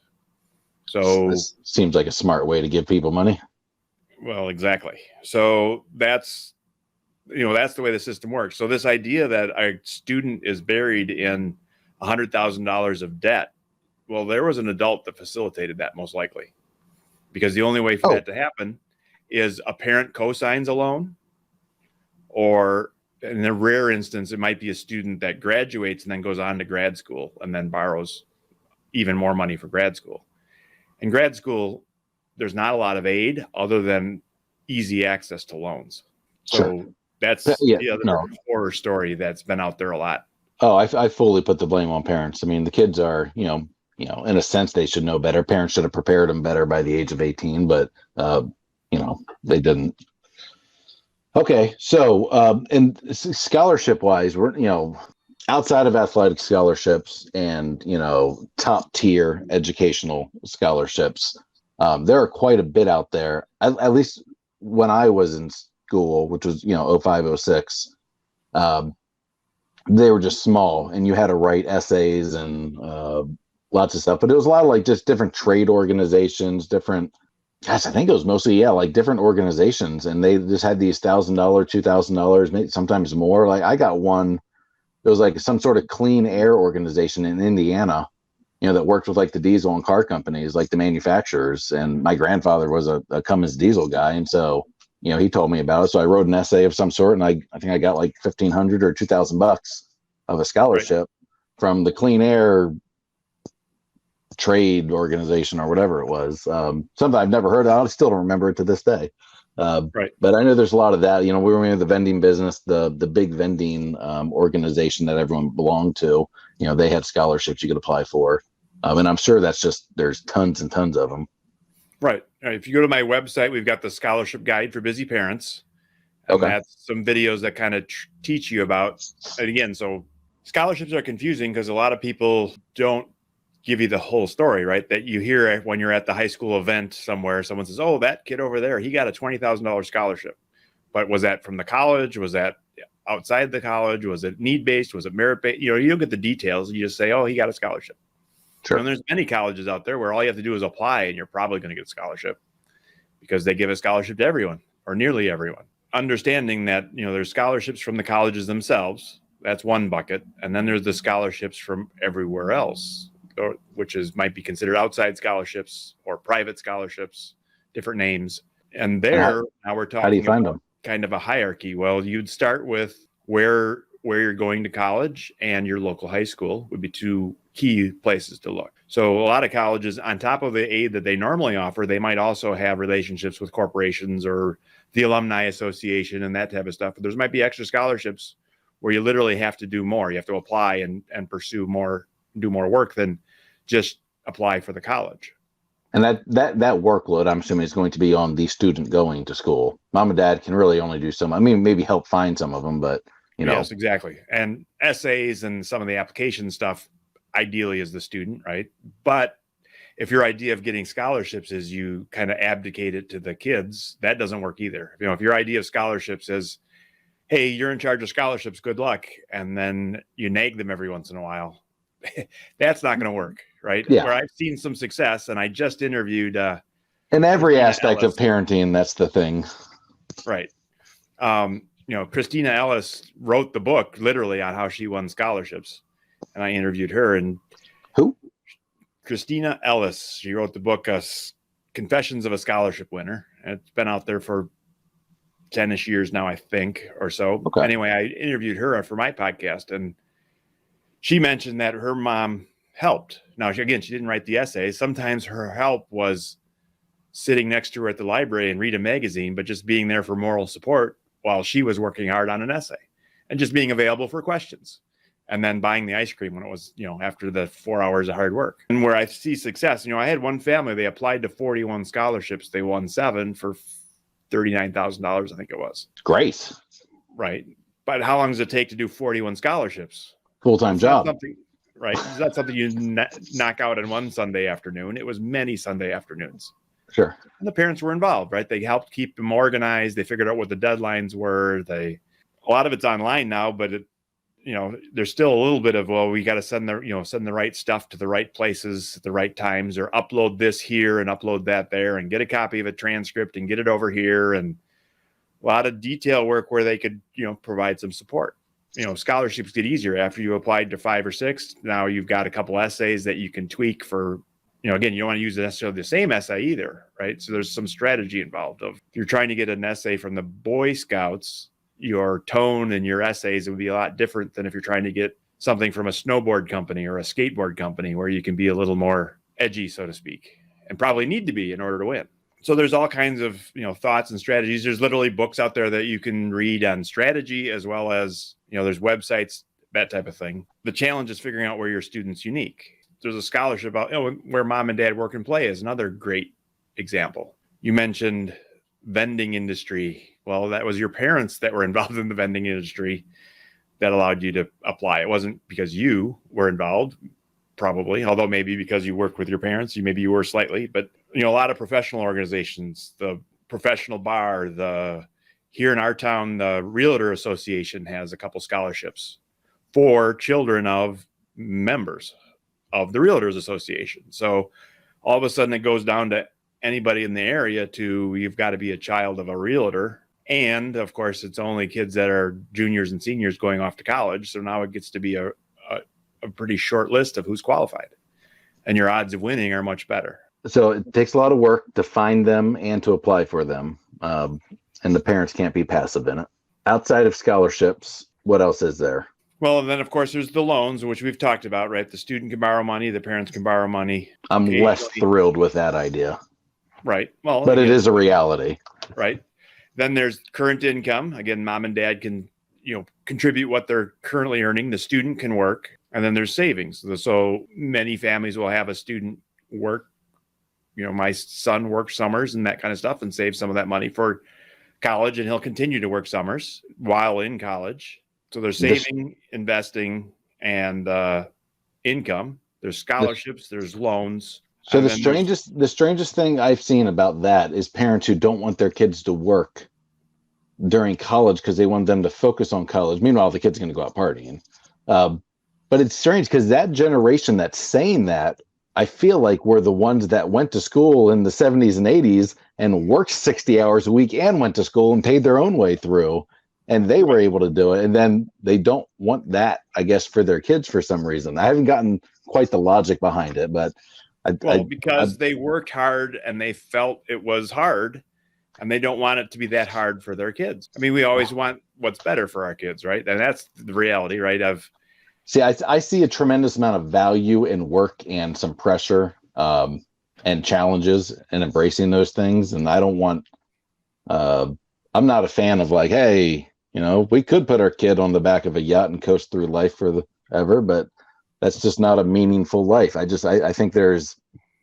So this seems like a smart way to give people money. Well, exactly. So that's the way the system works. So this idea that a student is buried in $100,000 of debt, well, there was an adult that facilitated that most likely, because the only way for that to happen is a parent co-signs a loan, or in a rare instance, it might be a student that graduates and then goes on to grad school and then borrows even more money for grad school. In grad school, there's not a lot of aid other than easy access to loans. So that's the other horror story that's been out there a lot. Oh, I fully put the blame on parents. I mean, the kids are, in a sense, they should know better. Parents should have prepared them better by the age of 18, but, they didn't. Okay. So, and scholarship wise, we're, outside of athletic scholarships and, top tier educational scholarships, there are quite a bit out there. At least when I was in school, which was, 05, 06, They were just small, and you had to write essays and lots of stuff. But it was a lot of like just different trade organizations, different. Gosh, I think it was mostly like different organizations, and they just had these $1,000, $2,000, maybe sometimes more. Like I got one. It was like some sort of clean air organization in Indiana, that worked with like the diesel and car companies, like the manufacturers. And my grandfather was a Cummins diesel guy, and so he told me about it. So I wrote an essay of some sort, and I think I got like $1,500 or $2,000 of a scholarship from the clean air trade organization or whatever it was. Something I've never heard of. I still don't remember it to this day. But I know there's a lot of that. We were in the vending business, the big vending organization that everyone belonged to. They had scholarships you could apply for, and I'm sure there's tons and tons of them. Right. If you go to my website, we've got the scholarship guide for busy parents. And that's some videos that kind of teach you about. And again, so scholarships are confusing because a lot of people don't give you the whole story, right? That you hear when you're at the high school event somewhere, someone says, "Oh, that kid over there, he got a $20,000 scholarship." But was that from the college? Was that outside the college? Was it need-based? Was it merit-based? You don't get the details. You just say, "Oh, he got a scholarship." Sure. And there's many colleges out there where all you have to do is apply and you're probably going to get a scholarship because they give a scholarship to everyone or nearly everyone. Understanding that, there's scholarships from the colleges themselves. That's one bucket. And then there's the scholarships from everywhere else, which might be considered outside scholarships or private scholarships, different names. And now we're talking how do you find them? Kind of a hierarchy. Well, you'd start with where you're going to college, and your local high school would be two key places to look. So a lot of colleges, on top of the aid that they normally offer, they might also have relationships with corporations or the alumni association and that type of stuff. But there might be extra scholarships where you literally have to do more. You have to apply and pursue more, do more work than just apply for the college. And that workload, I'm assuming, is going to be on the student going to school. Mom and dad can really only do some. I mean, maybe help find some of them, but Yes, exactly. And essays and some of the application stuff, ideally, is the student, right? But if your idea of getting scholarships is you kind of abdicate it to the kids, that doesn't work either. If your idea of scholarships is, hey, you're in charge of scholarships, good luck, and then you nag them every once in a while, that's not going to work, right? Yeah. Where I've seen some success, and I just interviewed in every aspect of parenting, that's the thing, right? Christina Ellis wrote the book literally on how she won scholarships, and I interviewed her. And who? Christina Ellis. She wrote the book Confessions of a Scholarship Winner, and it's been out there for 10-ish years now, I think, or so. Okay. Anyway, I interviewed her for my podcast, and she mentioned that her mom helped. Now, she didn't write the essay. Sometimes her help was sitting next to her at the library and read a magazine, but just being there for moral support while she was working hard on an essay and just being available for questions, and then buying the ice cream when it was, after the 4 hours of hard work. And where I see success, I had one family, they applied to 41 scholarships. They won 7 for $39,000, I think it was. Great. Right. But how long does it take to do 41 scholarships? Full-time job. Right. It's not something you knock out in one Sunday afternoon. It was many Sunday afternoons. Sure. And the parents were involved, right? They helped keep them organized. They figured out what the deadlines were. A lot of it's online now, but there's still a little bit of, we got to send the right stuff to the right places at the right times, or upload this here and upload that there, and get a copy of a transcript and get it over here. And a lot of detail work where they could, provide some support. Scholarships get easier after you applied to 5 or 6. Now you've got a couple essays that you can tweak for. Again, you don't want to use necessarily the same essay either, right? So there's some strategy involved. If you're trying to get an essay from the Boy Scouts, your tone and your essays would be a lot different than if you're trying to get something from a snowboard company or a skateboard company, where you can be a little more edgy, so to speak, and probably need to be in order to win. So there's all kinds of, thoughts and strategies. There's literally books out there that you can read on strategy, as well as, there's websites, that type of thing. The challenge is figuring out where your student's unique. There's a scholarship about where mom and dad work and play is another great example. You mentioned vending industry. Well, that was your parents that were involved in the vending industry that allowed you to apply. It wasn't because you were involved, probably, although maybe because you worked with your parents, maybe you were slightly. But a lot of professional organizations, the professional bar, the here in our town, the Realtor Association has a couple scholarships for children of members of the Realtors Association. So all of a sudden it goes down to anybody in the area you've got to be a child of a realtor. And of course, it's only kids that are juniors and seniors going off to college. So now it gets to be a pretty short list of who's qualified. And your odds of winning are much better. So it takes a lot of work to find them and to apply for them. And the parents can't be passive in it. Outside of scholarships, what else is there? Well, and then, of course, there's the loans, which we've talked about, right? The student can borrow money. The parents can borrow money. I'm less thrilled with that idea. Right. Well, but again, it is a reality. Right. Then there's current income. Again, mom and dad can, contribute what they're currently earning. The student can work. And then there's savings. So many families will have a student work. My son works summers and that kind of stuff and save some of that money for college, and he'll continue to work summers while in college. So there's saving, investing, and income. There's scholarships, there's loans. So the strangest thing I've seen about that is parents who don't want their kids to work during college because they want them to focus on college. Meanwhile, the kid's going to go out partying. But it's strange because that generation that's saying that, I feel like we're the ones that went to school in the 70s and 80s and worked 60 hours a week and went to school and paid their own way through, and they were able to do it. And then they don't want that, I guess, for their kids for some reason. I haven't gotten quite the logic behind it, but because they worked hard and they felt it was hard, and they don't want it to be that hard for their kids. I mean, we always want what's better for our kids, right? And that's the reality, right? See, I see a tremendous amount of value in work and some pressure and challenges and embracing those things. And I don't want, I'm not a fan of like, hey, we could put our kid on the back of a yacht and coast through life forever, but that's just not a meaningful life. I think there's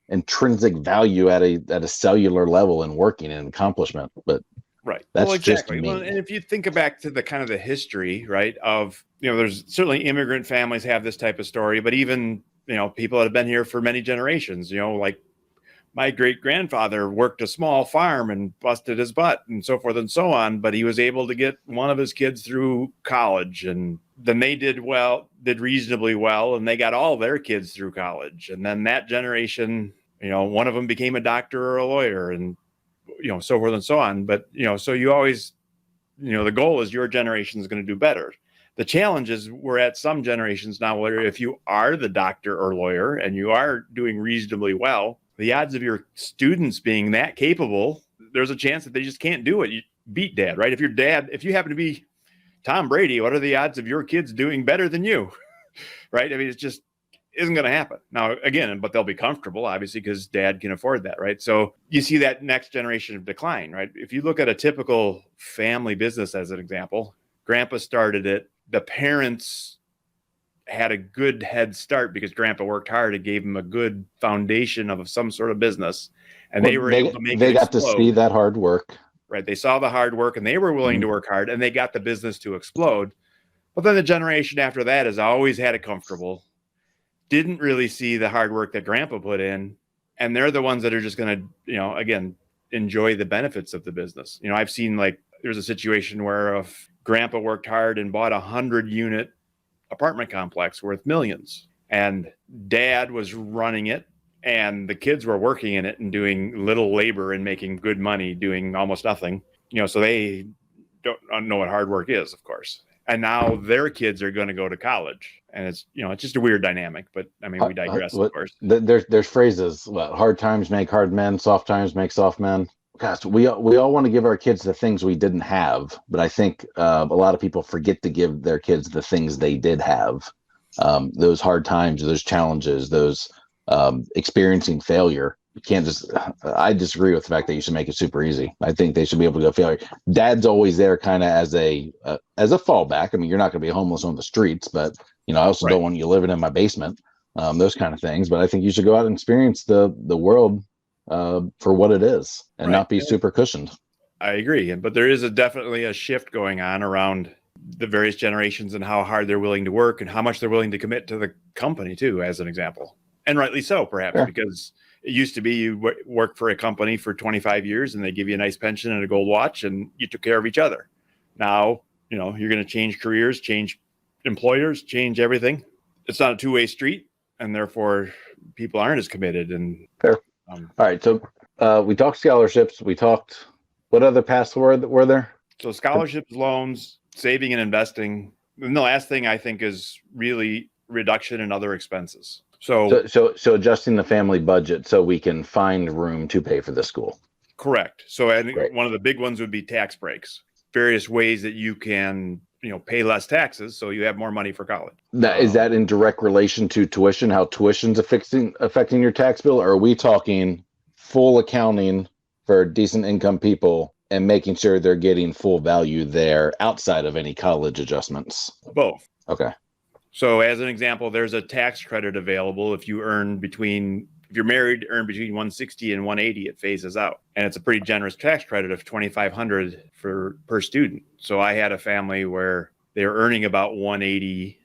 intrinsic value at a cellular level in working and accomplishment, but right. That's exactly. Well, and if you think back to the kind of the history, right, of, there's certainly immigrant families have this type of story, but even, people that have been here for many generations, like my great grandfather worked a small farm and busted his butt and so forth and so on, but he was able to get one of his kids through college, and then they did reasonably well, and they got all their kids through college. And then that generation, one of them became a doctor or a lawyer, and so forth and so on. But, so you always, the goal is your generation is going to do better. The challenge is we're at some generations now where if you are the doctor or lawyer and you are doing reasonably well, the odds of your students being that capable, there's a chance that they just can't do it. You beat dad, right? If you happen to be Tom Brady, what are the odds of your kids doing better than you? Right? I mean, it's just isn't going to happen. Now, again, but they'll be comfortable, obviously, because dad can afford that, right? So you see that next generation of decline, right? If you look at a typical family business as an example, grandpa started it. The parents had a good head start because grandpa worked hard. It gave him a good foundation of some sort of business. And they were able to make it explode. They got to see that hard work. Right. They saw the hard work and they were willing to work hard, and they got the business to explode. But then the generation after that has always had it comfortable. Didn't really see the hard work that grandpa put in, and they're the ones that are just going to, again, enjoy the benefits of the business. I've seen there's a situation where if grandpa worked hard and bought 100-unit apartment complex worth millions, and dad was running it, and the kids were working in it and doing little labor and making good money, doing almost nothing, so they don't know what hard work is, of course. And now their kids are going to go to college, and it's just a weird dynamic. But I mean, we digress, of course. There's phrases: hard times make hard men, soft times make soft men. Gosh, we all want to give our kids the things we didn't have, but I think a lot of people forget to give their kids the things they did have. Those hard times, those challenges, those experiencing failure. You can't just. I disagree with the fact that you should make it super easy. I think they should be able to go failure. Dad's always there, kind of as a fallback. I mean, you're not going to be homeless on the streets, but I also don't want you living in my basement. Those kind of things. But I think you should go out and experience the world for what it is, and not be super cushioned. I agree, but there is definitely a shift going on around the various generations and how hard they're willing to work and how much they're willing to commit to the company too, as an example, and rightly so, perhaps, because It used to be you work for a company for 25 years and they give you a nice pension and a gold watch and you took care of each other. Now, you're going to change careers, change employers, change everything. It's not a two-way street, and therefore people aren't as committed. And fair. All right. So we talked scholarships. We talked, what other paths were there? So scholarships, loans, saving and investing. And the last thing I think is really reduction in other expenses. So adjusting the family budget so we can find room to pay for the school. Correct. So I think one of the big ones would be tax breaks, various ways that you can, pay less taxes so you have more money for college. Is that in direct relation to tuition, how tuition's affecting your tax bill? Or are we talking full accounting for decent income people and making sure they're getting full value there outside of any college adjustments? Both. Okay. So as an example, there's a tax credit available if you if you're married, earn between 160 and 180, it phases out. And it's a pretty generous tax credit of $2,500 per student. So I had a family where they were earning about 180.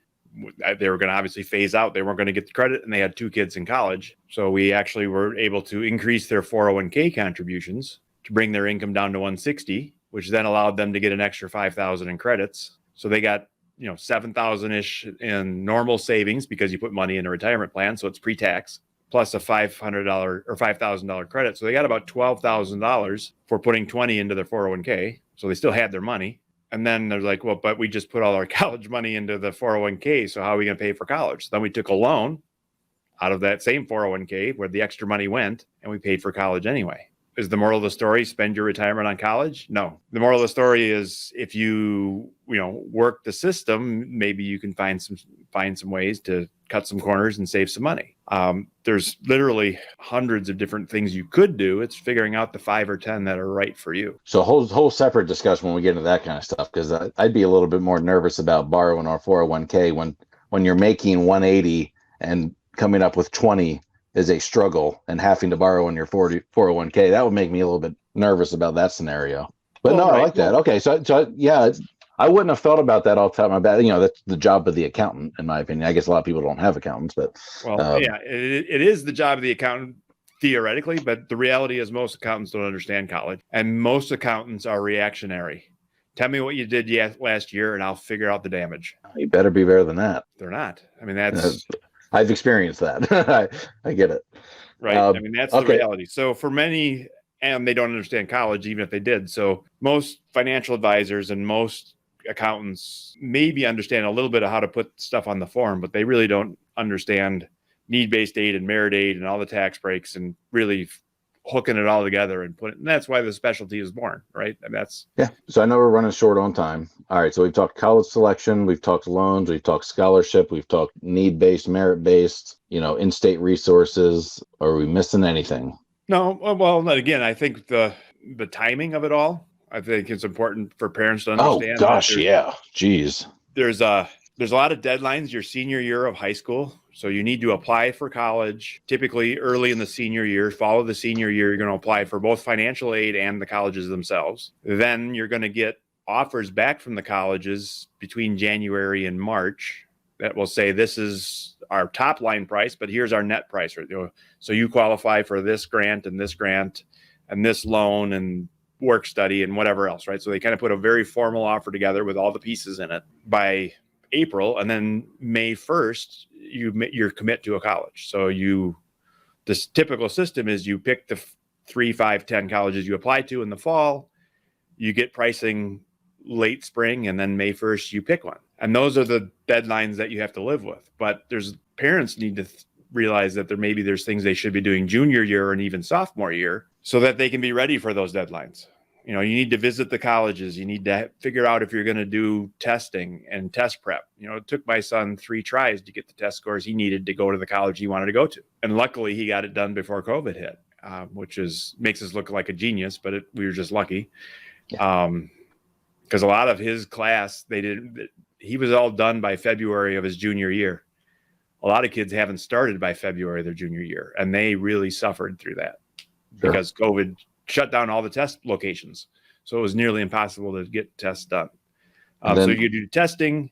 They were going to obviously phase out. They weren't going to get the credit, and they had 2 kids in college. So we actually were able to increase their 401k contributions to bring their income down to 160, which then allowed them to get an extra 5,000 in credits. So they got 7,000-ish in normal savings because you put money in a retirement plan, so it's pre-tax, plus a $500 or $5,000 credit. So they got about $12,000 for putting 20 into their 401k. So they still had their money. And then they're like, well, but we just put all our college money into the 401k. So how are we going to pay for college? So then we took a loan out of that same 401k where the extra money went, and we paid for college anyway. Is the moral of the story spend your retirement on college? No. The moral of the story is if you work the system, maybe you can find some ways to cut some corners and save some money. There's literally hundreds of different things you could do. It's figuring out the 5 or 10 that are right for you. So a whole separate discussion when we get into that kind of stuff, because I'd be a little bit more nervous about borrowing our 401k when you're making 180 and coming up with 20 is a struggle, and having to borrow on your 401k, that would make me a little bit nervous about that scenario. But I like that. Okay, so yeah, I wouldn't have thought about that off the top of my head. That's the job of the accountant, in my opinion. I guess a lot of people don't have accountants, but it is the job of the accountant theoretically, but the reality is most accountants don't understand college, and most accountants are reactionary. Tell me what you did last year, and I'll figure out the damage. You better be better than that. They're not. I mean, that's. I've experienced that. I get it. Right. I mean, that's the reality. So for many, and they don't understand college, even if they did. So most financial advisors and most accountants maybe understand a little bit of how to put stuff on the form, but they really don't understand need-based aid and merit aid and all the tax breaks and really hooking it all together and and that's why the specialty is born, right? And so I know we're running short on time. All right, so we've talked college selection, we've talked loans, we've talked scholarship, we've talked need-based, merit-based, in-state resources. Are we missing anything? No, well, again, I think the timing of it all, I think it's important for parents to understand. Oh gosh, yeah, geez. There's a lot of deadlines your senior year of high school. So you need to apply for college typically early in the senior year. Follow the senior year. You're going to apply for both financial aid and the colleges themselves. Then you're going to get offers back from the colleges between January and March that will say, this is our top line price, but here's our net price. So you qualify for this grant and this loan and work study and whatever else, right? So they kind of put a very formal offer together with all the pieces in it by April, and then May 1st, you commit to a college. So this typical system is you pick the 3, 5, 10 colleges you apply to in the fall, you get pricing late spring, and then May 1st, you pick one. And those are the deadlines that you have to live with. But parents need to realize that there's things they should be doing junior year and even sophomore year so that they can be ready for those deadlines. You need to visit the colleges. You need to figure out if you're going to do testing and test prep. It took my son 3 tries to get the test scores he needed to go to the college he wanted to go to. And luckily he got it done before COVID hit, which makes us look like a genius, but we were just lucky. Because a lot of his class, he was all done by February of his junior year. A lot of kids haven't started by February of their junior year, and they really suffered through that because COVID shut down all the test locations. So it was nearly impossible to get tests done. So you do testing,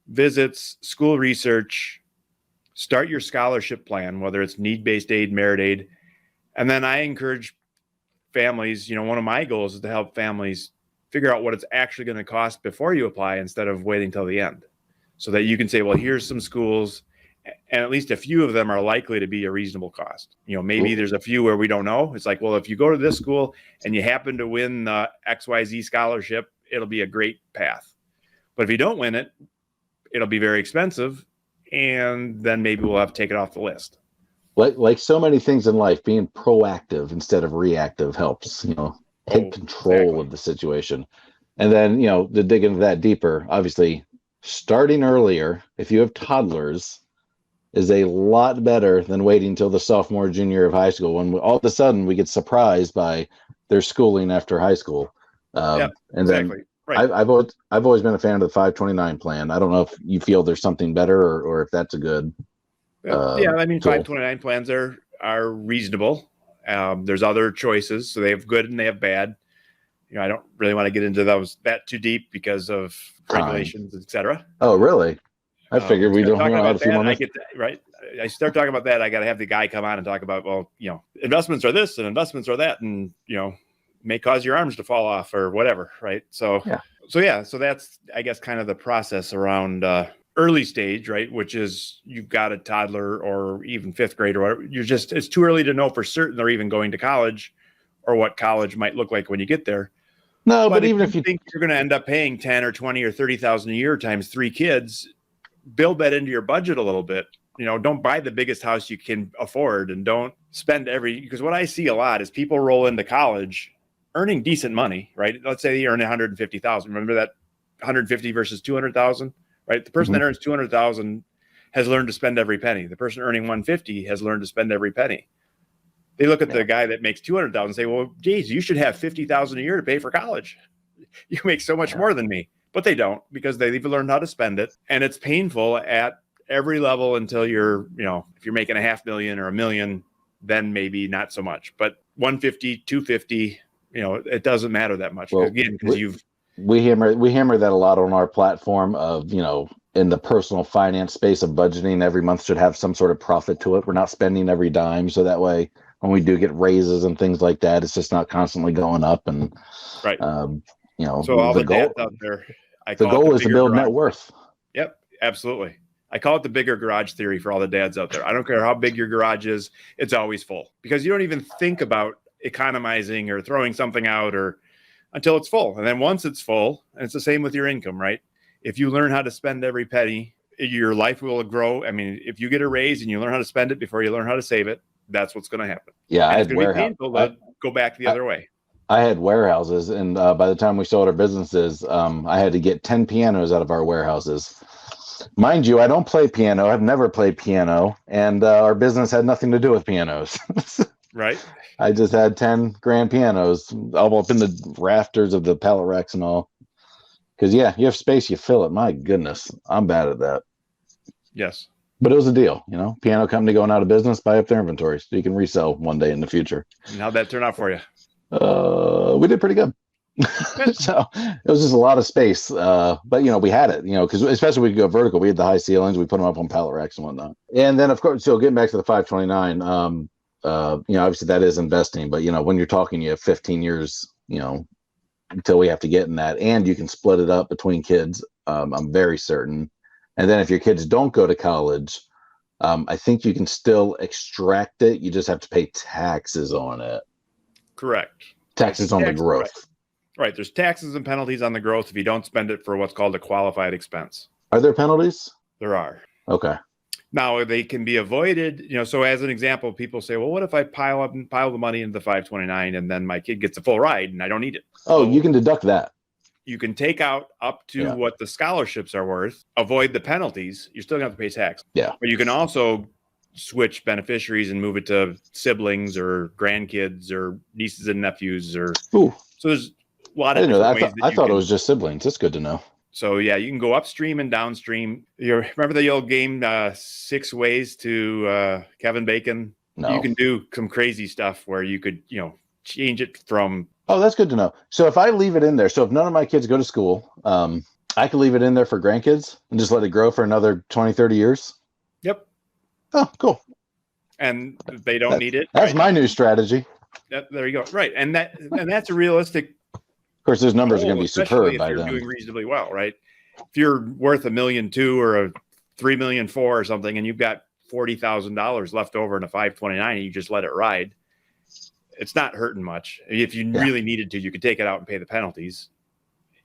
visits, school research, start your scholarship plan, whether it's need-based aid, merit aid, And then I encourage families, one of my goals is to help families figure out what it's actually going to cost before you apply instead of waiting till the end, so that you can say, well, here's some schools, and at least a few of them are likely to be a reasonable cost. Maybe there's a few where we don't know. It's like, well, if you go to this school and you happen to win the XYZ scholarship, it'll be a great path. But if you don't win it, it'll be very expensive, and then maybe we'll have to take it off the list. Like so many things in life, being proactive instead of reactive helps, take control of the situation. And then, to dig into that deeper, obviously starting earlier, if you have toddlers, is a lot better than waiting until the sophomore, junior year of high school, when all of a sudden we get surprised by their schooling after high school. And exactly. Then right. I've always been a fan of the 529 plan. I don't know if you feel there's something better or if that's a good. Tool. 529 plans are reasonable. There's other choices, so they have good and they have bad. I don't really want to get into that too deep because of regulations, etc. Oh, really? I figured we don't have a few more minutes. I get that, right. I start talking about that, I got to have the guy come on and talk about, well, investments are this and investments are that, and may cause your arms to fall off or whatever, right? So that's, I guess, kind of the process around early stage, right? Which is you've got a toddler or even fifth grade or whatever. It's too early to know for certain they're even going to college or what college might look like when you get there. No, but even if you think you're going to end up paying 10 or 20 or 30,000 a year times 3 kids, build that into your budget a little bit. Don't buy the biggest house you can afford, and don't spend because what I see a lot is people roll into college earning decent money, right? Let's say you earn 150,000. Remember that 150 versus 200,000, right? The person that earns 200,000 has learned to spend every penny. The person earning 150 has learned to spend every penny. They look at the guy that makes 200,000 and say, well, geez, you should have 50,000 a year to pay for college. You make so much more than me. But they don't, because they've learned how to spend it. And it's painful at every level until you're, if you're making $500,000 or $1 million, then maybe not so much. But 150, 250, it doesn't matter that much. Well, again, because we hammer that a lot on our platform of, in the personal finance space of budgeting, every month should have some sort of profit to it. We're not spending every dime. So that way, when we do get raises and things like that, it's just not constantly going up. And, right. So all the dads out there, the goal is to build net worth. Yep, absolutely. I call it the bigger garage theory for all the dads out there. I don't care how big your garage is, it's always full, because you don't even think about economizing or throwing something out until it's full. And then once it's full, and it's the same with your income, right? If you learn how to spend every penny, your life will grow. I mean, if you get a raise and you learn how to spend it before you learn how to save it, that's what's going to happen. Yeah, and it's going to be painful to go back the other way. I had warehouses, and by the time we sold our businesses, I had to get 10 pianos out of our warehouses. Mind you, I don't play piano. I've never played piano, and our business had nothing to do with pianos. Right. I just had 10 grand pianos all up in the rafters of the pallet racks and all. Because, you have space, you fill it. My goodness, I'm bad at that. Yes. But it was a deal, piano company going out of business, buy up their inventory so you can resell one day in the future. And how'd that turn out for you? We did pretty good. So it was just a lot of space. But, we had it, because especially we could go vertical. We had the high ceilings. We put them up on pallet racks and whatnot. And then, of course, so getting back to the 529, obviously that is investing. But, when you're talking, you have 15 years, until we have to get in that. And you can split it up between kids. I'm very certain. And then if your kids don't go to college, I think you can still extract it. You just have to pay taxes on it. Correct. Taxes on the growth. Right. There's taxes and penalties on the growth if you don't spend it for what's called a qualified expense. Are there penalties? There are. Okay. Now they can be avoided. So as an example, people say, well, what if I pile the money into the 529 and then my kid gets a full ride and I don't need it? Oh, you can deduct that. You can take out up to what the scholarships are worth, avoid the penalties. You're still going to have to pay tax. Yeah. But you can also switch beneficiaries and move it to siblings or grandkids or nieces and nephews. So there's a lot of different ways. I thought it was just siblings. It's good to know. So you can go upstream and downstream. You remember the old game, 6 Ways to Kevin Bacon? No. You can do some crazy stuff where you could, change it from. Oh, that's good to know. So if I leave it in there, so if none of my kids go to school, I could leave it in there for grandkids and just let it grow for another 20, 30 years. Yep. Oh, cool. and they don't need it. That's my new strategy. There you go. Right. And that's a realistic. Of course, those numbers are going to be superb by then. If you're doing reasonably well, right? If you're worth $1.2 million or $3.4 million or something, and you've got $40,000 left over in a 529, and you just let it ride, it's not hurting much. If you really needed to, you could take it out and pay the penalties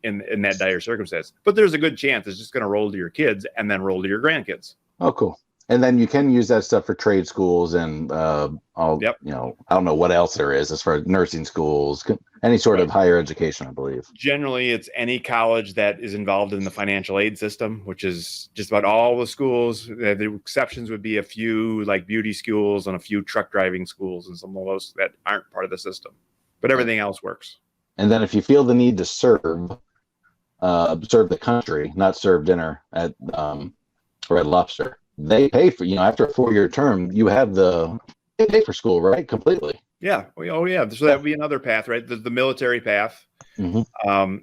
in that dire circumstance. But there's a good chance it's just going to roll to your kids and then roll to your grandkids. Oh, cool. And then you can use that stuff for trade schools and I don't know what else there is as far as nursing schools, any sort of higher education, I believe. Generally, it's any college that is involved in the financial aid system, which is just about all the schools. The exceptions would be a few like beauty schools and a few truck driving schools and some of those that aren't part of the system. But everything else works. And then if you feel the need to serve the country, not serve dinner at Red Lobster, they pay for, after a 4-year term, they pay for school, right? Completely. Yeah. Oh, yeah. So that would be another path, right? The military path. Mm-hmm.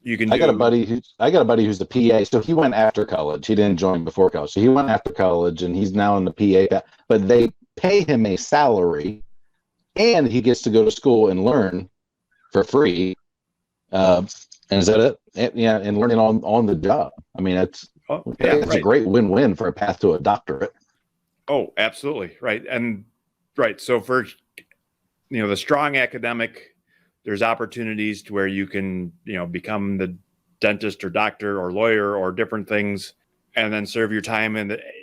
You can. I got a buddy who's the PA. So he went after college. He didn't join before college. So he went after college, and he's now in the PA path. But they pay him a salary, and he gets to go to school and learn for free. And is that it? And learning on the job. I mean, it's a great win-win for a path to a doctorate. Oh, absolutely. Right. And right. So for, the strong academic, there's opportunities to where you can, become the dentist or doctor or lawyer or different things, and then serve your time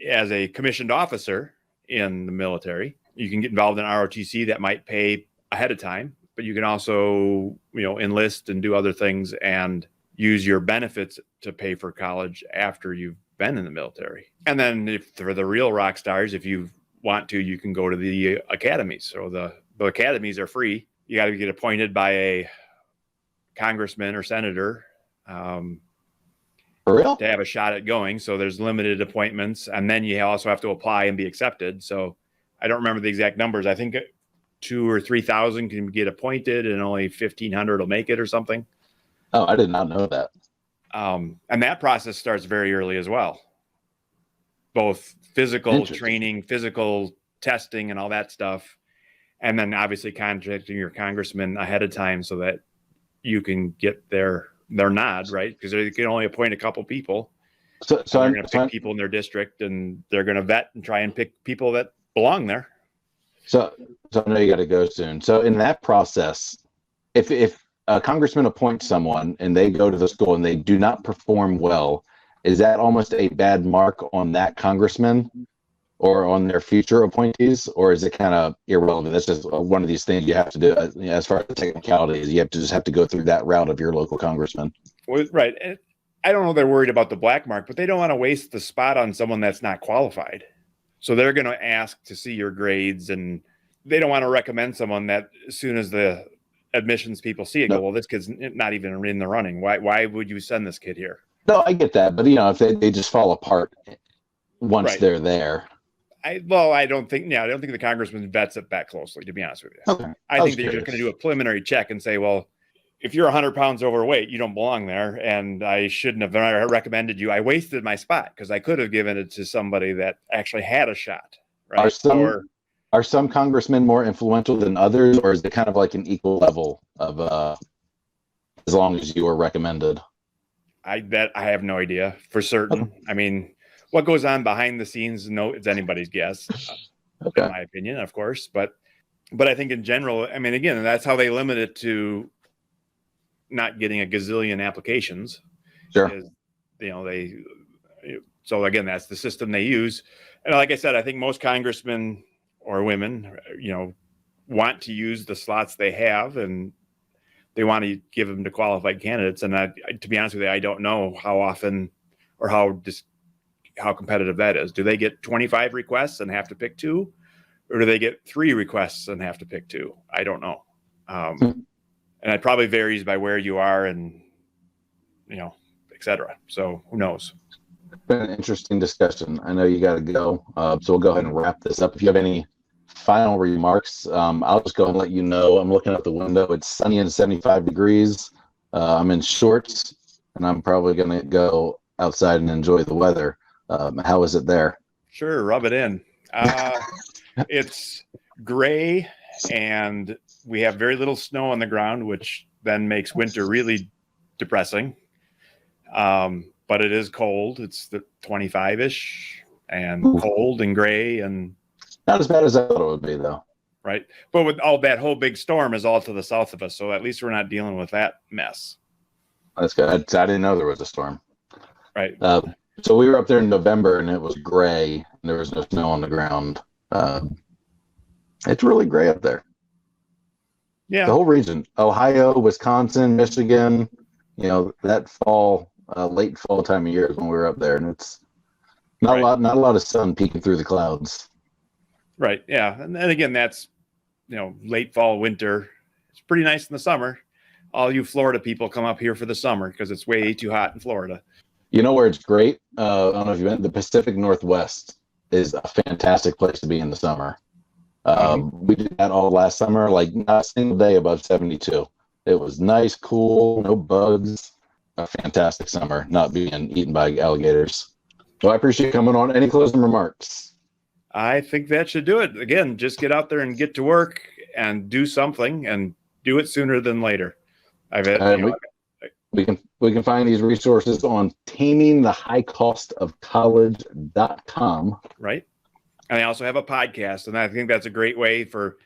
as a commissioned officer in the military. You can get involved in ROTC that might pay ahead of time, but you can also, enlist and do other things and use your benefits to pay for college after you've been in the military. And then if for the real rock stars, if you want to, you can go to the academies. So the academies are free. You got to get appointed by a congressman or senator for real? To have a shot at going. So there's limited appointments. And then you also have to apply and be accepted. So I don't remember the exact numbers. I think 2,000 or 3,000 can get appointed and only 1,500 will make it or something. Oh, I did not know that. And that process starts very early as well. Both physical training, physical testing, and all that stuff. And then obviously contacting your congressman ahead of time so that you can get their nod, right? Because they can only appoint a couple people. So they're going to pick people in their district, and they're going to vet and try and pick people that belong there. So I know you got to go soon. So in that process, if a congressman appoints someone and they go to the school and they do not perform well, is that almost a bad mark on that congressman or on their future appointees, or is it kind of irrelevant? That's just one of these things you have to do as far as the technicalities. You have to go through that route of your local congressman. Well, right. And I don't know they're worried about the black mark, but they don't want to waste the spot on someone that's not qualified. So they're going to ask to see your grades, and they don't want to recommend someone that as soon as the admissions people see it, go, well, this kid's not even in the running. Why would you send this kid here? No, I get that. But, if they just fall apart once they're there. I don't think the congressman vets it that closely, to be honest with you. Okay. I think they're just going to do a preliminary check and say, well, if you're 100 pounds overweight, you don't belong there, and I shouldn't have recommended you. I wasted my spot because I could have given it to somebody that actually had a shot. Right? Are some congressmen more influential than others, or is it kind of like an equal level of as long as you were recommended? I have no idea for certain. I mean, what goes on behind the scenes, it's anybody's guess, in my opinion, of course. But I think in general, I mean, again, that's how they limit it to not getting a gazillion applications. Sure. So again, that's the system they use. And like I said, I think most congressmen or women, want to use the slots they have, and they want to give them to qualified candidates. And to be honest with you, I don't know how often or how competitive that is. Do they get 25 requests and have to pick 2, or do they get 3 requests and have to pick 2? I don't know. And it probably varies by where you are and, et cetera. So who knows? It's been an interesting discussion. I know you got to go. So we'll go ahead and wrap this up. If you have any final remarks, I'll just go and let you know. I'm looking out the window. It's sunny and 75 degrees. I'm in shorts, and I'm probably going to go outside and enjoy the weather. How is it there? Sure. Rub it in. It's gray, and we have very little snow on the ground, which then makes winter really depressing. But it is cold. It's the 25-ish and cold and gray and not as bad as I thought it would be, though. Right. But with all that whole big storm is all to the south of us. So at least we're not dealing with that mess. That's good. I didn't know there was a storm. Right. So we were up there in November and it was gray and there was no snow on the ground. It's really gray up there. Yeah. The whole region, Ohio, Wisconsin, Michigan, that fall, late fall time of year is when we were up there, and it's not a lot of sun peeking through the clouds. Right. Yeah. And then again, that's, late fall, winter. It's pretty nice in the summer. All you Florida people come up here for the summer because it's way too hot in Florida. You know where it's great? I don't know if you went. The Pacific Northwest is a fantastic place to be in the summer. We did that all last summer, like not a single day above 72. It was nice, cool, no bugs. A fantastic summer, not being eaten by alligators. Well, I appreciate you coming on. Any closing remarks? I think that should do it. Again, just get out there and get to work and do something, and do it sooner than later. We can find these resources on tamingthehighcostofcollege.com. Right. And I also have a podcast, and I think that's a great way for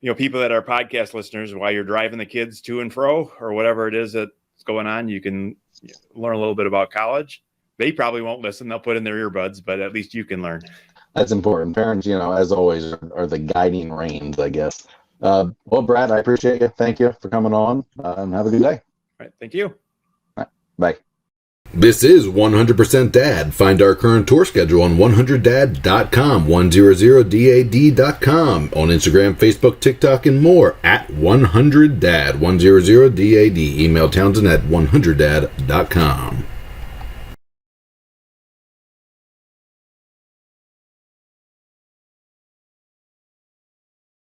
people that are podcast listeners. While you're driving the kids to and fro, or whatever it is that's going on, you can learn a little bit about college. They probably won't listen; they'll put in their earbuds, but at least you can learn. That's important. Parents, as always, are the guiding reins, I guess. Well, Brad, I appreciate you. Thank you for coming on, and have a good day. All right. Thank you. All right. Bye. This is 100% Dad. Find our current tour schedule on 100dad.com, 100dad.com, on Instagram, Facebook, TikTok, and more at 100dad, 100dad. Email Townsend at 100dad.com.